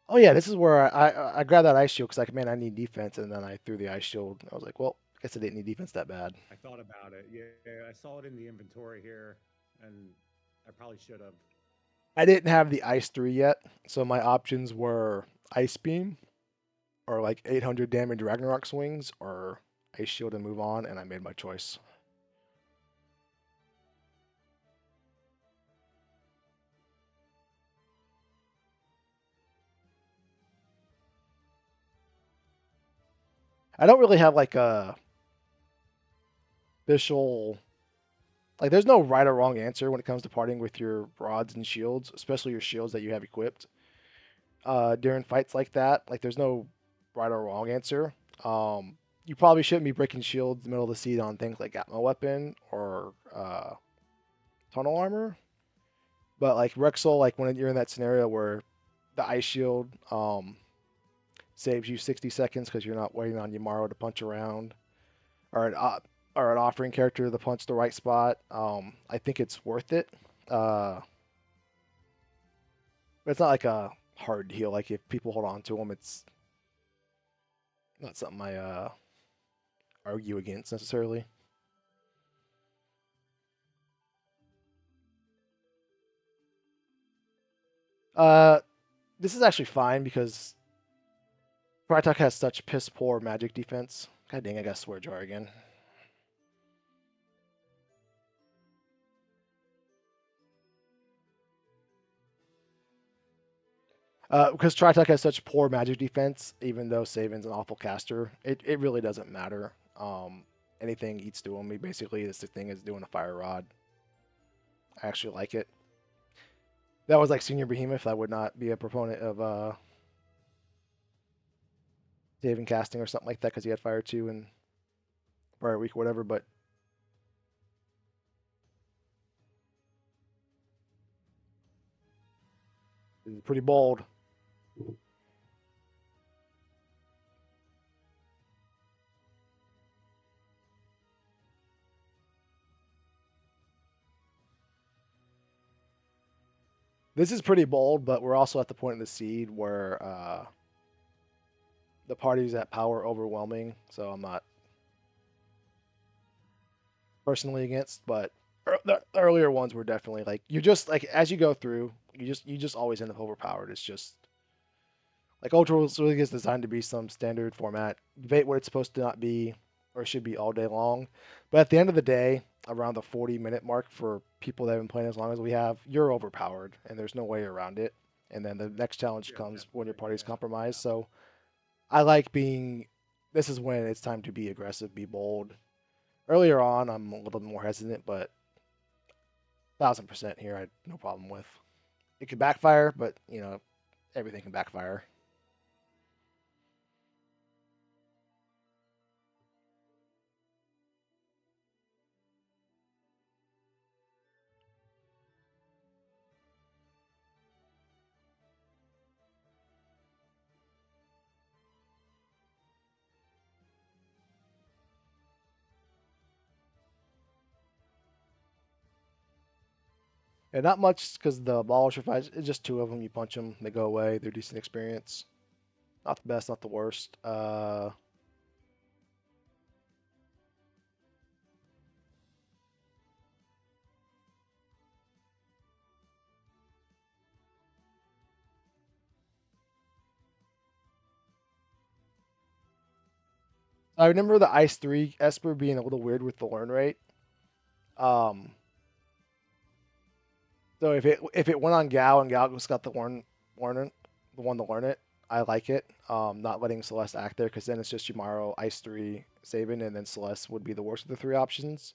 Oh yeah, this is where I grabbed that ice shield because like, man, I need defense, and then I threw the ice shield. I was like, well, I guess I didn't need defense that bad. I thought about it. Yeah, I saw it in the inventory here, and I probably should have. I didn't have the ice 3 yet, so my options were ice beam or like 800 damage Ragnarok swings or ice shield and move on, and I made my choice. I don't really have like a official like there's no right or wrong answer when it comes to partying with your rods and shields, especially your shields that you have equipped. During fights like that, like there's no right or wrong answer. You probably shouldn't be breaking shields in the middle of the seed on things like Atma weapon or tunnel armor. But like Rexel, like when you're in that scenario where the ice shield saves you 60 seconds because you're not waiting on Yamaro to punch around, or an offering character to punch the right spot. I think it's worth it. Uh, but it's not like a hard heal. Like if people hold on to them, it's not something I argue against necessarily. Uh, this is actually fine because Krytok has such piss poor magic defense. God dang, I got swear jar again. Because Tritok has such poor magic defense, even though Saban's an awful caster, it really doesn't matter. Anything eats through him. He basically is the thing is doing a fire rod. I actually like it. That was like Senior Behemoth. I would not be a proponent of saving casting or something like that because he had fire 2 and fire weak or whatever. But it's pretty bold. This is pretty bold, but we're also at the point in the seed where the party's at power overwhelming. So I'm not personally against, but the earlier ones were definitely like you just like as you go through, you just always end up overpowered. It's just like Ultros League is designed to be some standard format, debate what it's supposed to not be or should be all day long. But at the end of the day, around the 40-minute mark for people that have been playing as long as we have, you're overpowered and there's no way around it. And then the next challenge Yeah, comes when your definitely. party's Yeah, compromised. yeah. So I like being. This is when it's time to be aggressive, be bold. Earlier on, I'm a little more hesitant, but 1000% here, I had no problem with. It could backfire, but everything can backfire. And not much because the balls are fights. It's just two of them. You punch them, they go away. They're decent experience. Not the best, not the worst. I remember the Ice 3 Esper being a little weird with the learn rate. Um, so if it went on Gal and Gal just got the one to learn it, I like it. Not letting Celeste act there because then it's just Yumaro, Ice 3, Saban, and then Celeste would be the worst of the three options.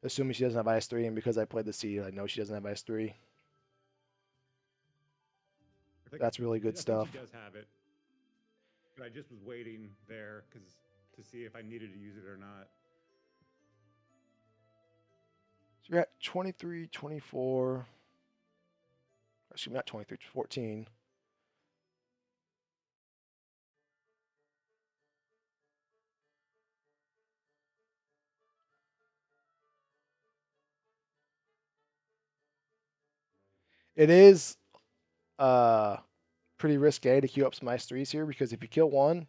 Assuming she doesn't have Ice 3, and because I played the seed, I know she doesn't have Ice 3. That's really good I think she stuff. does have it, but I just was waiting there because to see if I needed to use it or not. So you're at 23, 24. Actually, not 23, 14. It is uh pretty risque to queue up some ice threes here because if you kill one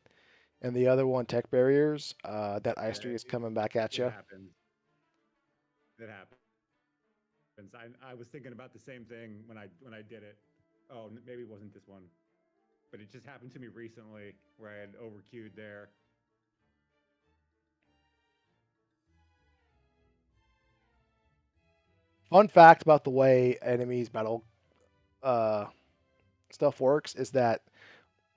and the other one tech barriers, that ice Yeah, three is coming back at it you. happens. It happens. I was thinking about the same thing when I did it. Oh, maybe it wasn't this one, but it just happened to me recently where I had overqueued there. Fun fact about the way enemies battle uh, stuff works is that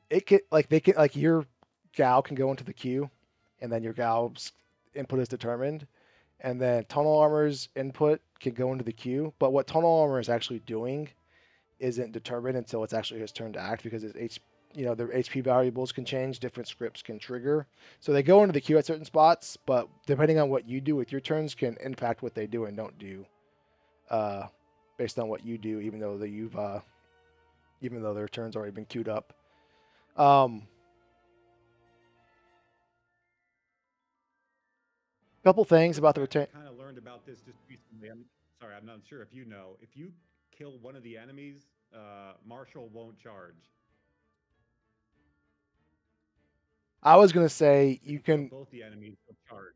it can like they can like your gal can go into the queue, and then your gal's input is determined, and then tunnel armor's input can go into the queue. But what tunnel armor is actually doing isn't determined until it's actually his turn to act because his their HP variables can change, different scripts can trigger. So they go into the queue at certain spots, but depending on what you do with your turns can impact what they do and don't do, uh, based on what you do, even though their turn's already been queued up. Um, Couple things Fun about the fact, I return. kind of learned about this just recently. I'm sorry, I'm not sure if you know. If you kill one of the enemies, Marshall won't charge. I was gonna say If you you kill can. both the enemies, he'll charge.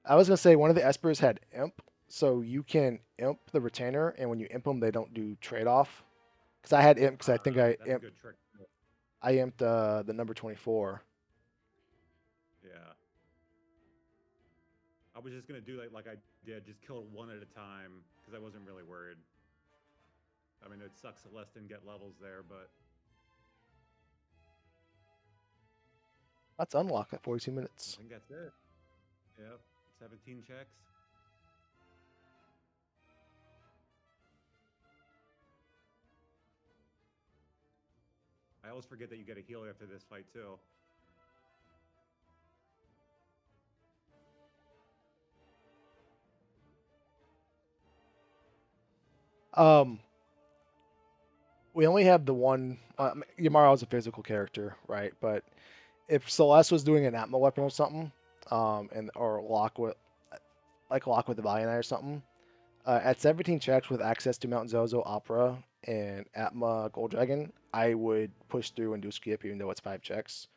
I was gonna say one of the espers had imp, so you can imp the retainer, and when you imp them, they don't do trade off. Because I had imp, because I think That's a good trick. I imped the number 24. Yeah. I was just gonna do like I did, just kill one at a time because I wasn't really worried. I mean, it sucks that less than get levels there, but That's unlocked at 42 I minutes. think that's it. Yep, 17 checks. I always forget that you get a heal after this fight too. Um, we only have the one. Yamaro is a physical character, right? But if Celeste was doing an Atma weapon or something, and or lock with the Valiant Eye or something, at 17 checks with access to Mount Zozo, Opera, and Atma Gold Dragon, I would push through and do skip even though it's 5 checks.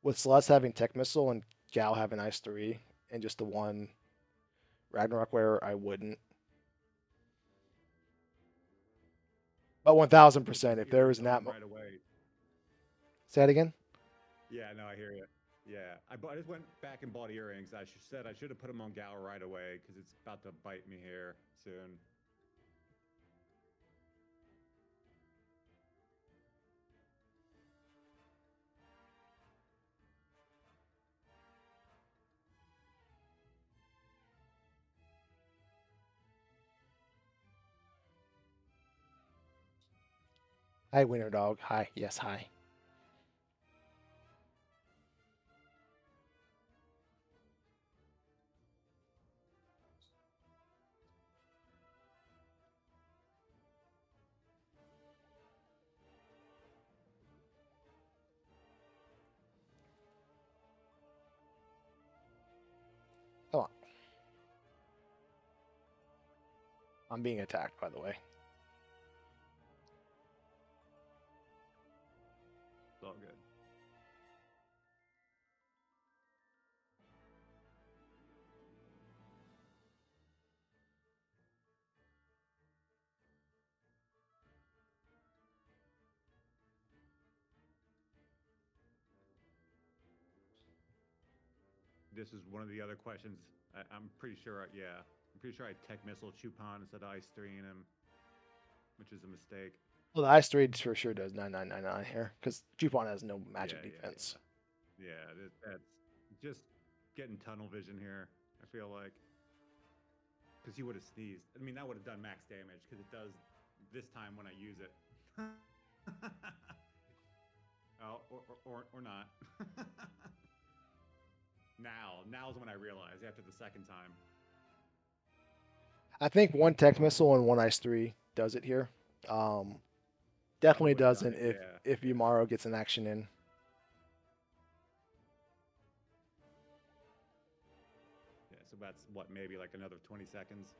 With Celeste having Tech Missile and Gal having Ice 3 and just the one Ragnarok wearer, I wouldn't. But It 1000%, just if there was earrings an on Atma. right away. Say that again? Yeah, no, I hear you. Yeah, I just went back and bought earrings. Said I should have put them on Gal right away because it's about to bite me here soon. Hi, Winter Dog. Hi. Yes, hi. Come on. I'm being attacked, by the way. It's all good. This is one of the other questions. I'm pretty sure. Yeah, I'm pretty sure I tech missile Chupon instead of Ice 3 in him, which is a mistake. Well, the Ice 3 for sure does 9999 here because Jupon has no magic Yeah, defense. yeah. That's just getting tunnel vision here. I feel like because he would have sneezed. I mean, that would have done max damage because it does this time when I use it. Oh, or not. Now's when I realized after the second time. I think one Tech Missile and one Ice 3 does it here. Um, Definitely Would have done doesn't it. Yeah, if yeah, Yumaro gets an action in. yeah. So that's what maybe like another 20 seconds.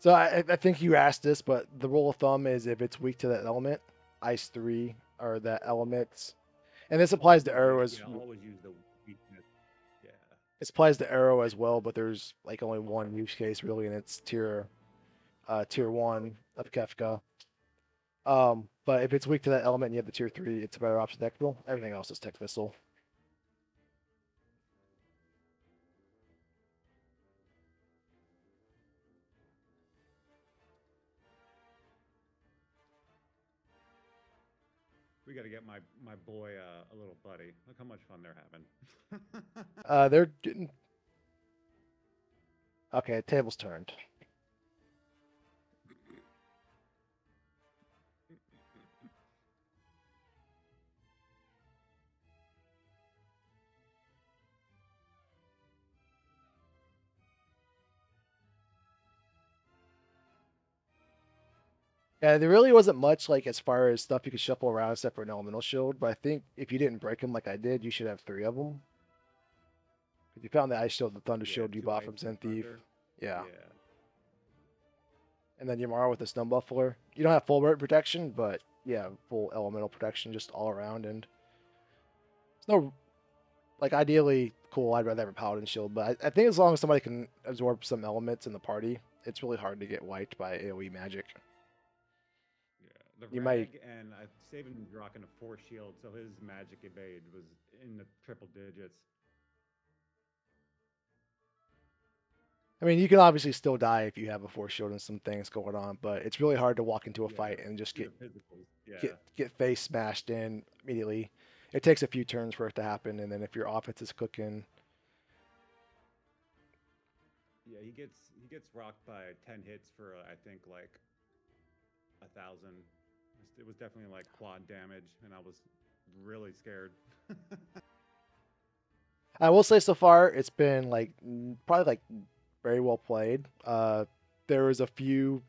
So I think you asked this, but the rule of thumb is if it's weak to that element, ice three or that elements, and this applies to arrow as Always use the weakness. Yeah. this applies to arrow as well. But there's like only one use case really, and it's tier one of Kefka. But if it's weak to that element and you have the tier three, it's a better option technical. Everything else is tech missile. We got to get my boy a little buddy. Look how much fun they're having. They're getting okay. Tables turned. Yeah, there really wasn't much like as far as stuff you could shuffle around except for an elemental shield. But I think if you didn't break them like I did, you should have three of them. If you found the ice shield, the thunder Yeah, shield you two bought ice from and Zen Thief, thunder. yeah, Yeah. and then Yamara with the stun buffler. You don't have full burst protection, but yeah, full elemental protection just all around. And it's no like ideally cool. I'd rather have a paladin shield, but I think as long as somebody can absorb some elements in the party, it's really hard to get wiped by AOE magic. Yeah, the You might. rag and I Saban was rocking a force shield, so his magic evade was in the triple digits. I mean, you can obviously still die if you have a force shield and some things going on, but it's really hard to walk into a Yeah, fight and just do the physicals. get Yeah, get face smashed in immediately. It takes a few turns for it to happen, and then if your offense is cooking, yeah, he gets rocked by 10 hits for I think like 1,000. It was definitely like quad damage, and I was really scared. I will say so far it's been like probably like very well played. There was a few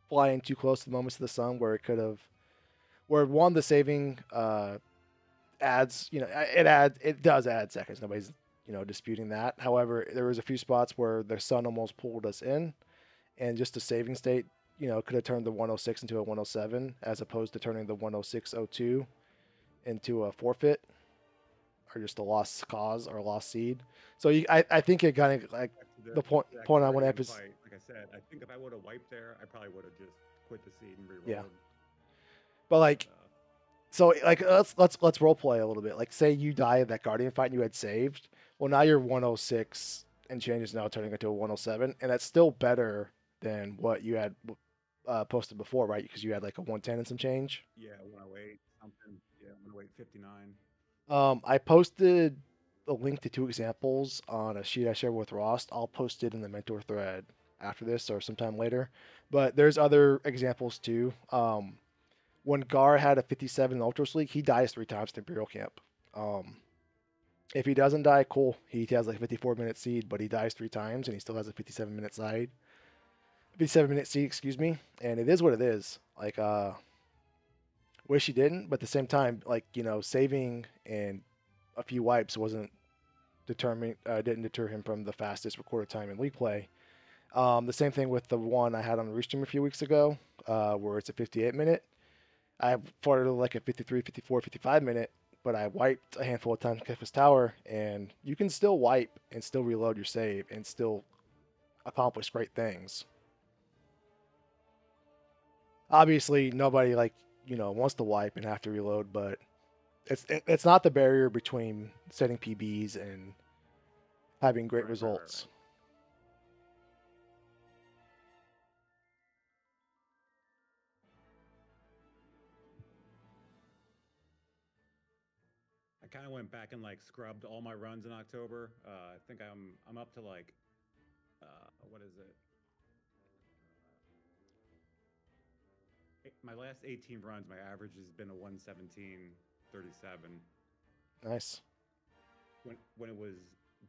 flying too close to the moments of the sun where it could have, where one the saving adds, it does add seconds. Nobody's disputing that. However, there was a few spots where the sun almost pulled us in, and just the saving state, could have turned the 106 into a 107 as opposed to turning the 10602 into a forfeit or just a lost cause or a lost seed. So I think it kind of like the To that point I want to guardian emphasize. fight, like I said, I think if I would have wiped there, I probably would have just quit the seed and Yeah, rerolled. but But like so like let's role play a little bit. Like say you die in that guardian fight and you had saved. Well, now you're 106 and change is now turning into a 107, and that's still better than what you had posted before, right? Because you had like a 110 and some change. yeah, 108 something. Yeah, 108 59. I posted a link to two examples on a sheet I shared with Ross. I'll post it in the mentor thread after this or sometime later. But there's other examples too. When Gar had a 57 in Ultros League, he dies three times to Imperial Camp. Um, if he doesn't die, cool. He has like a 54-minute seed, but he dies three times and he still has a 57-minute side. 57-minute seed, excuse me. And it is what it is. Like, wish he didn't, but at the same time, like, saving and a few wipes wasn't didn't deter him from the fastest recorded time in league play. The same thing with the one I had on the Restream a few weeks ago, where it's a 58 minute. I farted like a 53, 54, 55 minute, but I wiped a handful of times with Kefka's Tower, and you can still wipe and still reload your save and still accomplish great things. Obviously, nobody wants to wipe and have to reload, but it's not the barrier between setting PBs and having great Right. results. I kind of went back and like scrubbed all my runs in October. I think I'm up to like what is it? My last 18 runs, my average has been a 117.37. Nice. When it was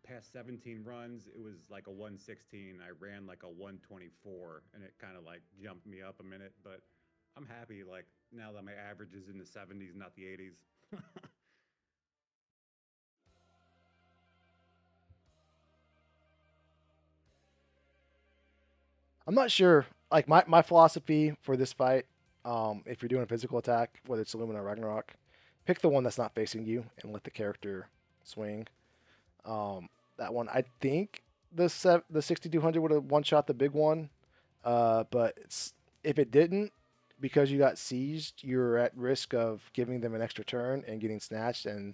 past 17 runs, it was like a 116. I ran like a 124, and it kind of like jumped me up a minute. But I'm happy like now that my average is in the 70s, not the 80s. I'm not sure. Like my philosophy for this fight, if you're doing a physical attack, whether it's Illumina or Ragnarok, pick the one that's not facing you and let the character swing. That one, I think the 6200 would have one shot the big one, but if it didn't, because you got seized, you're at risk of giving them an extra turn and getting snatched, and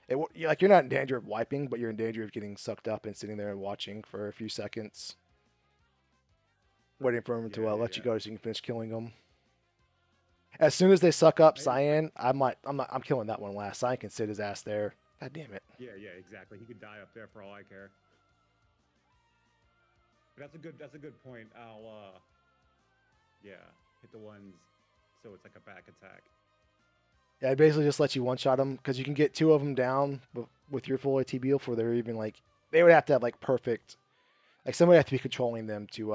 like you're not in danger of wiping, but you're in danger of getting sucked up and sitting there and watching for a few seconds, waiting for them to Yeah, yeah, let you yeah. go so you can finish killing them. As soon as they suck up I Cyan, I'm killing that one last. Cyan can sit his ass there. God damn it. yeah, yeah, exactly. He could die up there for all I care. But that's a good point. I'll yeah, hit the ones so it's like a back attack. Yeah, it basically just lets you one shot them because you can get two of them down with your full ATB before they're even like they would have to have like perfect like somebody have to be controlling them to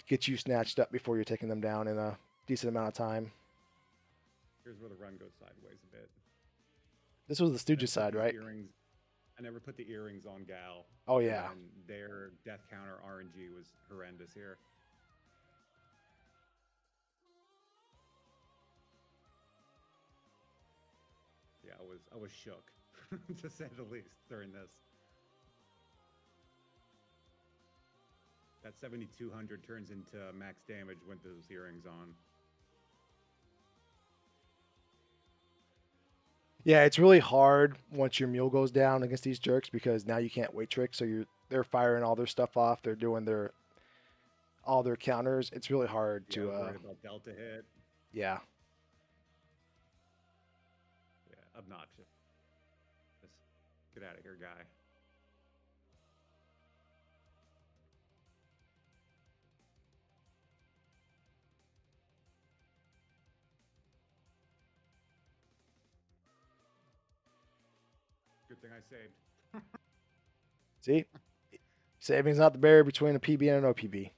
get you snatched up before you're taking them down in a decent amount of time. Here's where the run goes sideways a bit. This was the I Stooges never put side, these right? earrings. I never put the earrings on Gal, Oh yeah. and their death counter RNG was horrendous here. Yeah, I was shook, to say the least, during this. That 7200 turns into max damage with those earrings on. Yeah, it's really hard once your mule goes down against these jerks because now you can't wait trick, so they're firing all their stuff off, they're doing their all their counters. It's really hard Yeah, I to was worried about Delta hit. yeah. Yeah, obnoxious. Get out of here, guy. Good thing I saved. See? Saving's not the barrier between a PB and an OPB.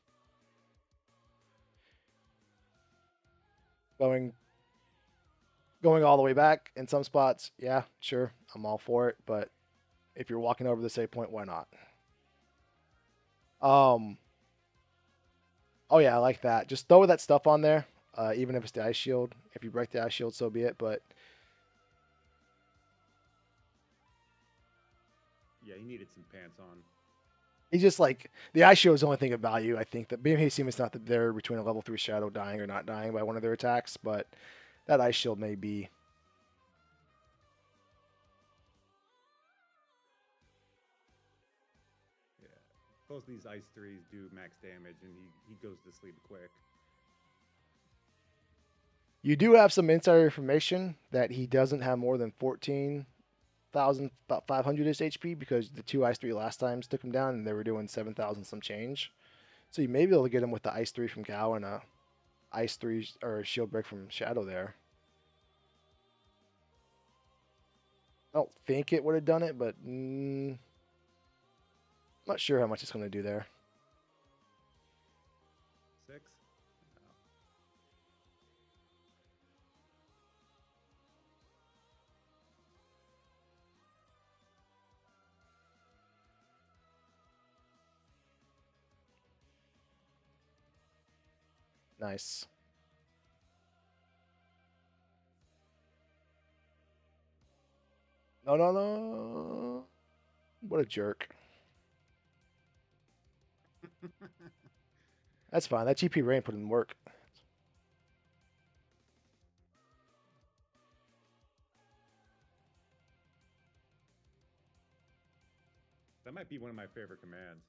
Going going all the way back in some spots, yeah, sure, I'm all for it. But if you're walking over the save point, why not? Um, oh yeah, I like that. Just throw that stuff on there, even if it's the ice shield. If you break the ice shield, so be it. But Yeah, he needed some pants on. he's just like the ice shield is the only thing of value. I think that being Hasem is not the there between a level 3 shadow dying or not dying by one of their attacks, but that ice shield may be. Yeah, both these ice threes do max damage, and he goes to sleep quick. You do have some insider information that he doesn't have more than 14,000, about 500 HP because the two ice three last times took him down and they were doing 7,000 some change. So you may be able to get him with the ice three from Gao and a ice three or a shield break from Shadow there. I don't think it would have done it, but not sure how much it's going to do there. 6? No. Nice. No, no, no. What a jerk. That's fine. That GP Rain put in work. That might be one of my favorite commands.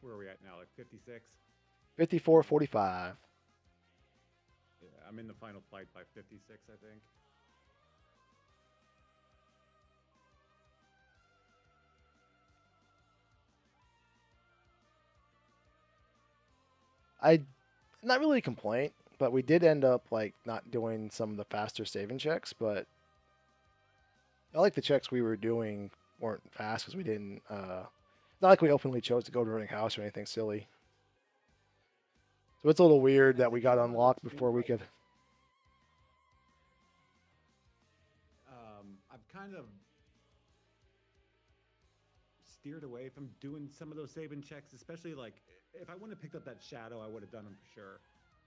Where are we at now? Like 56? 54-45. Yeah, I'm in the final fight by 56, I think. I not really a complaint, but we did end up like not doing some of the faster saving checks, but I like the checks we were doing weren't fast because we didn't not like we openly chose to go to running house or anything silly. So it's a little weird Yeah, that we this is got one of the unlocked two before we like could. kind of steered away from doing some of those saving checks, especially like if I wouldn't have picked up that shadow, I would have done them for sure.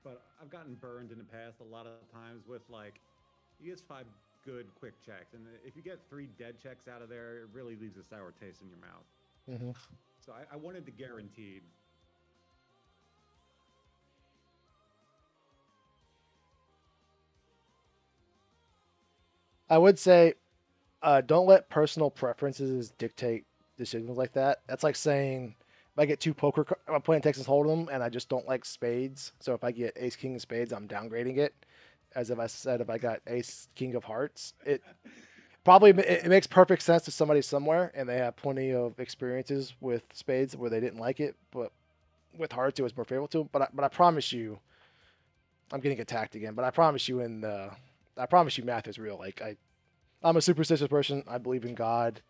But I've gotten burned in the past a lot of times with like, he gets 5 good quick checks, and if you get 3 dead checks out of there, it really leaves a sour taste in your mouth. Hmm. So I wanted the guaranteed. I would say, don't let personal preferences dictate decisions like that. That's like saying if I get two I'm playing Texas Hold'em and I just don't like spades. So if I get Ace King of Spades, I'm downgrading it. As if I said, if I got Ace King of Hearts, it makes perfect sense to somebody somewhere, and they have plenty of experiences with spades where they didn't like it, but with hearts it was more favorable to them. But I promise you, I'm getting attacked again. But I promise you, math is real. I'm a superstitious person. I believe in God,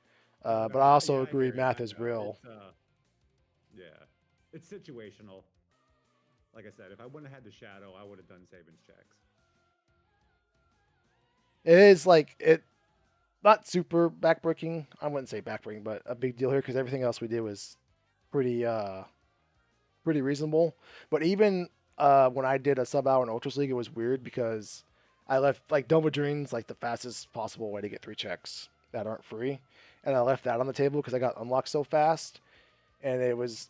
No, but no, I also yeah, I agree hear you. math I is know real. yeah, it's situational. Like I said, if I wouldn't have had the shadow, I would have done savings checks. It is like it not super backbreaking. I wouldn't say backbreaking, but a big deal here because everything else we did was pretty pretty reasonable. But even when I did a sub hour in Ultros League, it was weird because I left like Dome of Dreams like the fastest possible way to get 3 checks that aren't free, and I left that on the table because I got unlocked so fast, and it was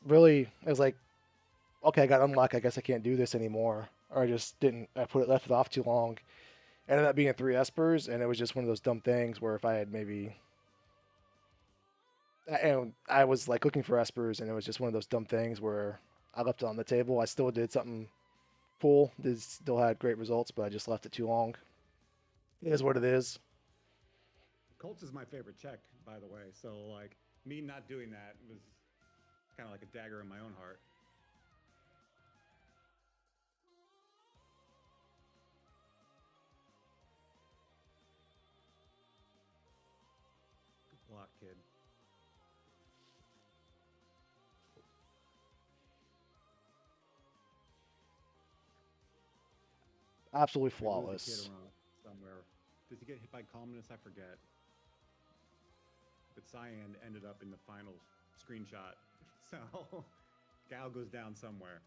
like, okay, I got unlocked. I guess I can't do this anymore, or I just didn't. I put it left it off too long. Ended up being 3 espers, and it was just one of those dumb things where if I had maybe and I was like looking for espers, and it was just one of those dumb things where I left it on the table. I still did something cool. Did still had great results, but I just left it too long. It is what it is. Colts is my favorite check, by the way. So like me not doing that was kind of like a dagger in my own heart. Good block, kid. Absolutely We lose a kid flawless. around somewhere. Does he get hit by calmness? I forget. But Cyan ended up in the final screenshot. So Gal goes down somewhere.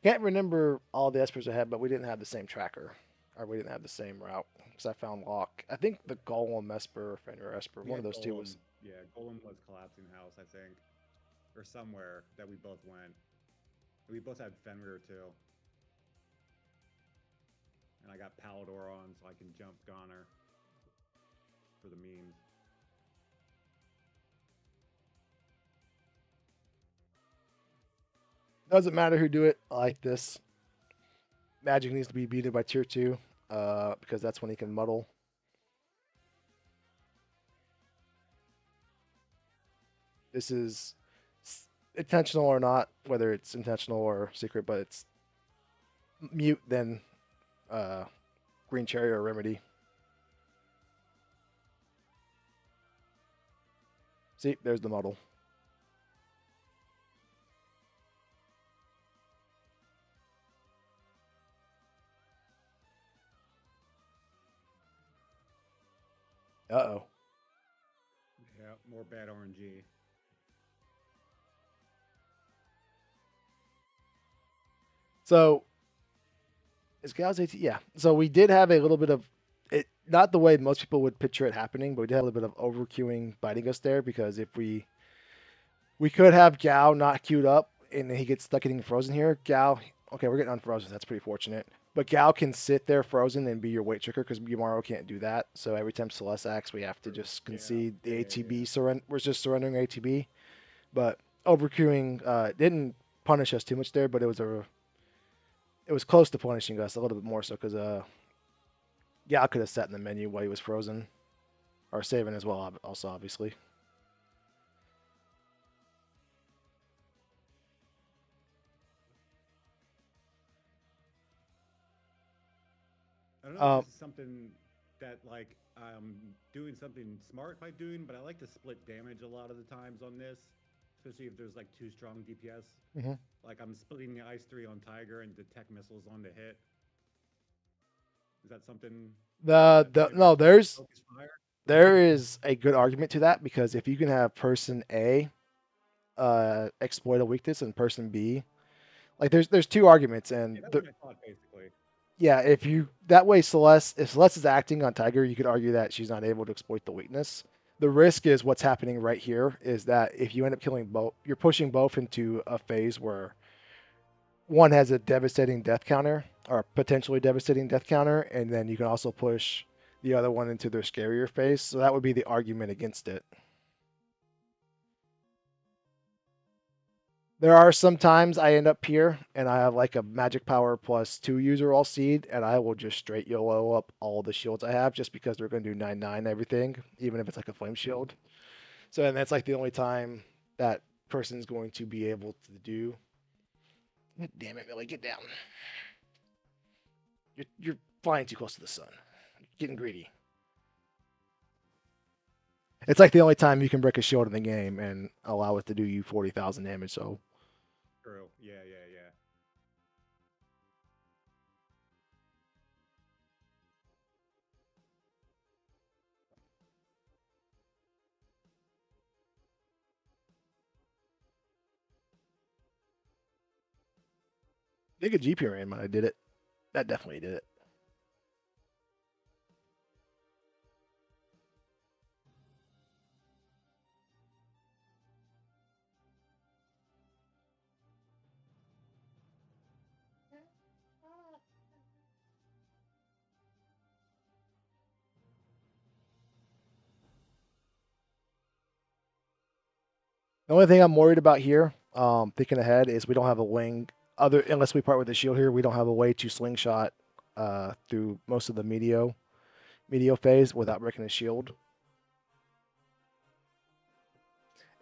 Can't remember all the espers I had, but we didn't have the same tracker, or we didn't have the same route because I found lock. I think the Golem Esper or Fender Esper, He one of had those two Golem. was. Yeah, Golem was collapsing house, I think, or somewhere that we both went. We both had Fenrir too, and I got Palador on, so I can jump Goner for the memes. Doesn't matter who do it. I like this. Magic needs to be beaten by tier 2, because that's when he can muddle. This is intentional or not, whether it's intentional or secret, but it's mute then uh, green cherry or remedy. See, there's the muddle. Uh oh. Yeah, more bad RNG. So is Gal's AT? Yeah. So we did have a little bit of it, not the way most people would picture it happening, but we did have a little bit of over queuing biting us there because if we could have Gao not queued up and he gets stuck getting frozen here. Gao, okay, we're getting unfrozen. That's pretty fortunate. But Gao can sit there frozen and be your weight tricker because Yumaro can't do that. So every time Celeste acts, we have to True. just Yeah, concede yeah, the yeah, ATB yeah. surrender. We're just surrendering ATB. But overqueuing didn't punish us too much there, but it was close to punishing us a little bit more so because Gao could have sat in the menu while he was frozen or saving as well. Also, obviously. I don't know if Um, this is something that like I'm doing something smart by doing, but I like to split damage a lot of the times on this, especially if there's like 2 strong DPS. mhm. Like I'm splitting the Ice 3 on Tiger and detect missiles on the hit. Is that something The that the might work no, for me? there's Focus fire. There is a good argument to that because if you can have person A exploit a weakness and person B, like there's two arguments, and Yeah, that was my thought basically. yeah, if you that way Celeste, if Celeste is acting on Tiger, you could argue that she's not able to exploit the weakness. The risk is what's happening right here is that if you end up killing both, you're pushing both into a phase where one has a devastating death counter or potentially devastating death counter, and then you can also push the other one into their scarier phase. So that would be the argument against it. There are some times I end up here and I have like a magic power +2 user all seed, and I will just straight YOLO up all the shields I have just because they're going to do 9/9 everything, even if it's like a flame shield. So, and that's like the only time that person's going to be able to do. Damn it, Millie, get down. You're flying too close to the sun. You're getting greedy. It's like the only time you can break a shield in the game and allow it to do you 40,000 damage. So, True. Yeah, yeah, yeah. I think a GP ran when I did it. That definitely did it. The only thing I'm worried about here, thinking ahead, is we don't have a wing. Other unless we part with the shield here, we don't have a way to slingshot through most of the medio phase without breaking the shield.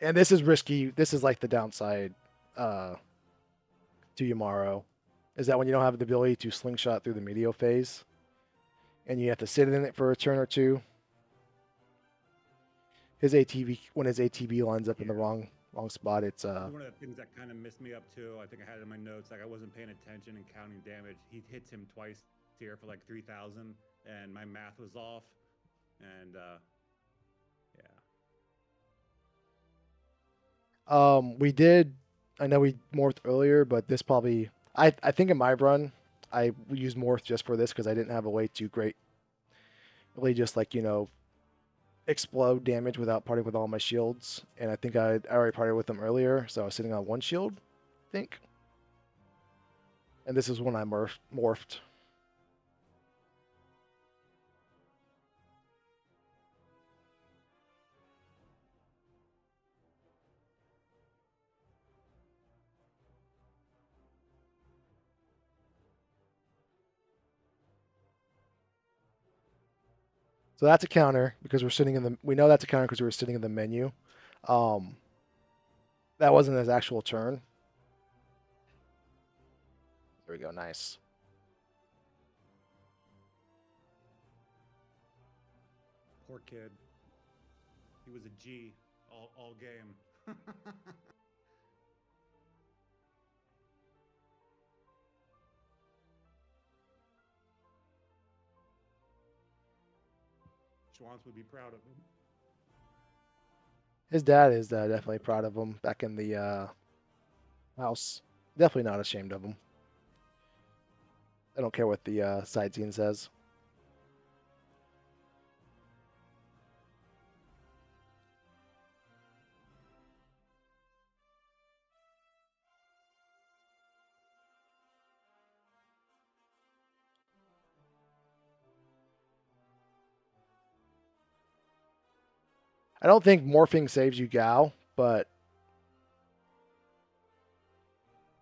And this is risky. This is like the downside uh, to Yamaro, is that when you don't have the ability to slingshot through the medio phase, and you have to sit in it for a turn or two, his ATV when his ATV lines up in the Yeah. wrong spot, it's I think one of the things that kind of messed me up too, I think I had it in my notes, like I wasn't paying attention and counting damage. He hits him twice here for like 3,000, and my math was off. And yeah, We did. I know we morphed earlier, but this probably. I think in my run, I used morph just for this because I didn't have a way to really just like explode damage without parting with all my shields, and I think I already parted with them earlier, so I was sitting on one shield, I think, and this is when I morphed. So that's a counter because we're sitting in the. We know that's a counter because we were sitting in the menu. Um, that wasn't his actual turn. There we go. Nice. poor kid. He was a G all game. Schwantz would be proud of him. His dad is definitely proud of him back in the house. Definitely not ashamed of him. I don't care what the side scene says. I don't think morphing saves you Gao, but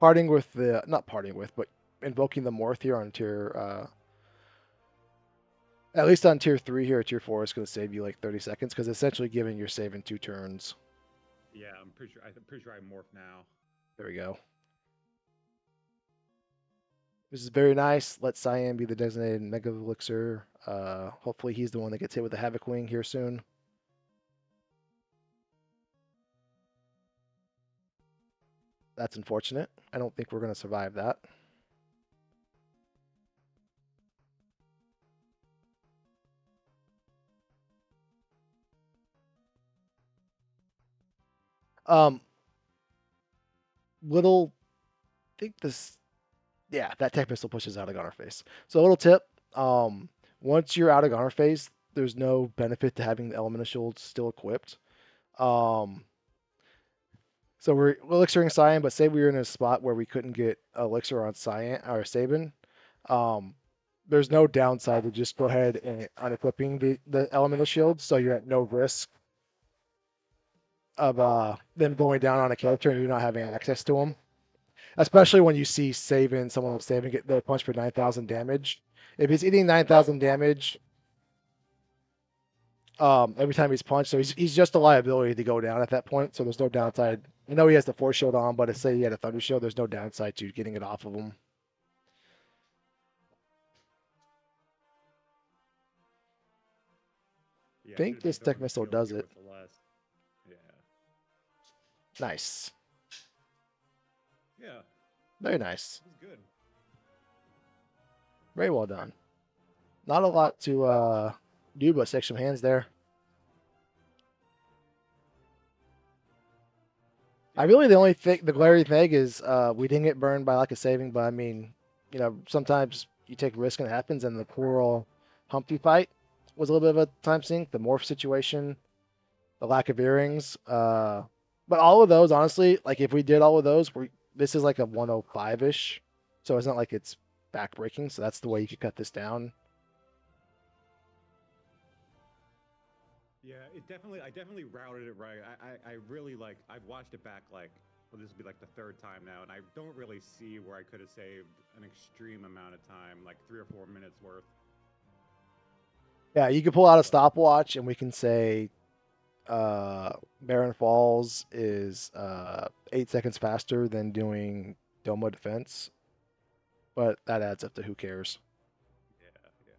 parting with the not parting with, but invoking the morph here on tier at least on tier 3 here or tier 4 is going to save you like 30 seconds because essentially giving your save in 2 turns. Yeah, I'm pretty sure. I'm pretty sure I morph now. There we go. This is very nice. Let Cyan be the designated Mega Elixir. Hopefully he's the one that gets hit with the Havoc Wing here soon. That's unfortunate. I don't think we're going to survive that. Um, little think this yeah, that tech missile pushes out of Gunner phase. So a little tip, um, once you're out of Gunner phase, there's no benefit to having the elemental shield still equipped. Um, so we're elixiring Cyan, but say we were in a spot where we couldn't get elixir on Cyan or Sabin, um, there's no downside to just go ahead and unequipping the elemental shield, so you're at no risk of them going down on a character and you not having access to them. Especially when you see Savin, someone with Savin get the punch for 9,000 damage. If he's eating 9,000 damage every time he's punched, so he's just a liability to go down at that point. So there's no downside. I know he has the force shield on, but if say he had a thunder shield, there's no downside to getting it off of him. I Yeah, think should be this tech throwing the missile shield does here it. with the less. Yeah. Nice, Yeah, very nice, this is good. very well done. Not a lot to do but shake some hands there. I Yeah. really the only thing, the glaring thing is we didn't get burned by like a saving, but I mean, sometimes you take a risk and it happens. And the poor old Humpty fight was a little bit of a time sink. The morph situation, the lack of earrings, but all of those, honestly, like if we did all of those, this is like a 105 ish, so it's not like it's backbreaking. So that's the way you could cut this down. Yeah, I definitely routed it right. I really like, I've watched it back like, well, this will be like the third time now, and I don't really see where I could have saved an extreme amount of time, like 3 or 4 minutes worth. Yeah, you could pull out a But stopwatch, and we can say Baron Falls is 8 seconds faster than doing Domo defense, but that adds up to who cares. yeah, yeah.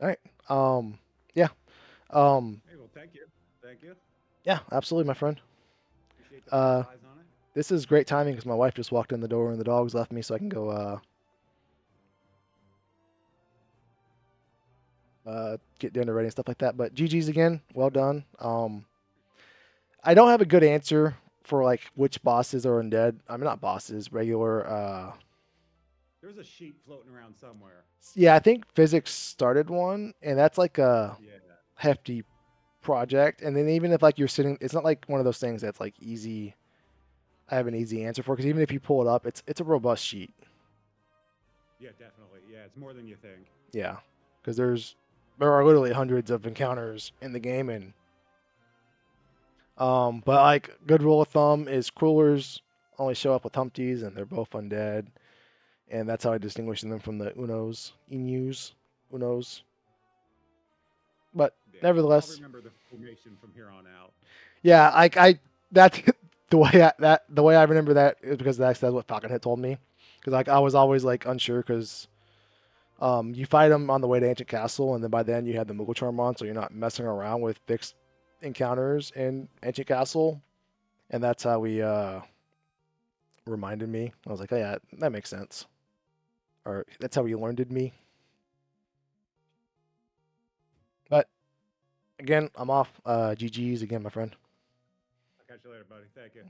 All right. Yeah. Um, Hey, well, thank you. Thank you. yeah, absolutely, my friend. Appreciate the first Uh, eyes on it. this is great timing because my wife just walked in the door and the dogs left me, so I can go get dinner ready and stuff like that. But GG's again. Well done. I don't have a good answer for like which bosses are undead. I mean, not bosses, regular. There's a sheet floating around somewhere. Yeah, I think physics started one, and that's like a Yeah, hefty project. And then even if like you're sitting, it's not like one of those things that's like easy. I have an easy answer for because even if you pull it up, it's a robust sheet. yeah, definitely. Yeah, it's more than you think. Yeah, because there are literally hundreds of encounters in the game, and but like good rule of thumb is crullers only show up with Humpties, and they're both undead, and that's how I distinguish them from the Unos. But Yeah, I'll nevertheless, remember the formation from here on out. yeah, I that's the way I remember that is because that's what Falcon had told me. Because like I was always like unsure because you fight them on the way to Ancient Castle, and then by then you have the Moogle Charm on, so you're not messing around with fixed encounters in Ancient Castle, and that's how we reminded me. I was like, oh yeah, that makes sense. Or that's how he learned me. But again, I'm off. GG's again, my friend. I'll catch you later, buddy. Thank you.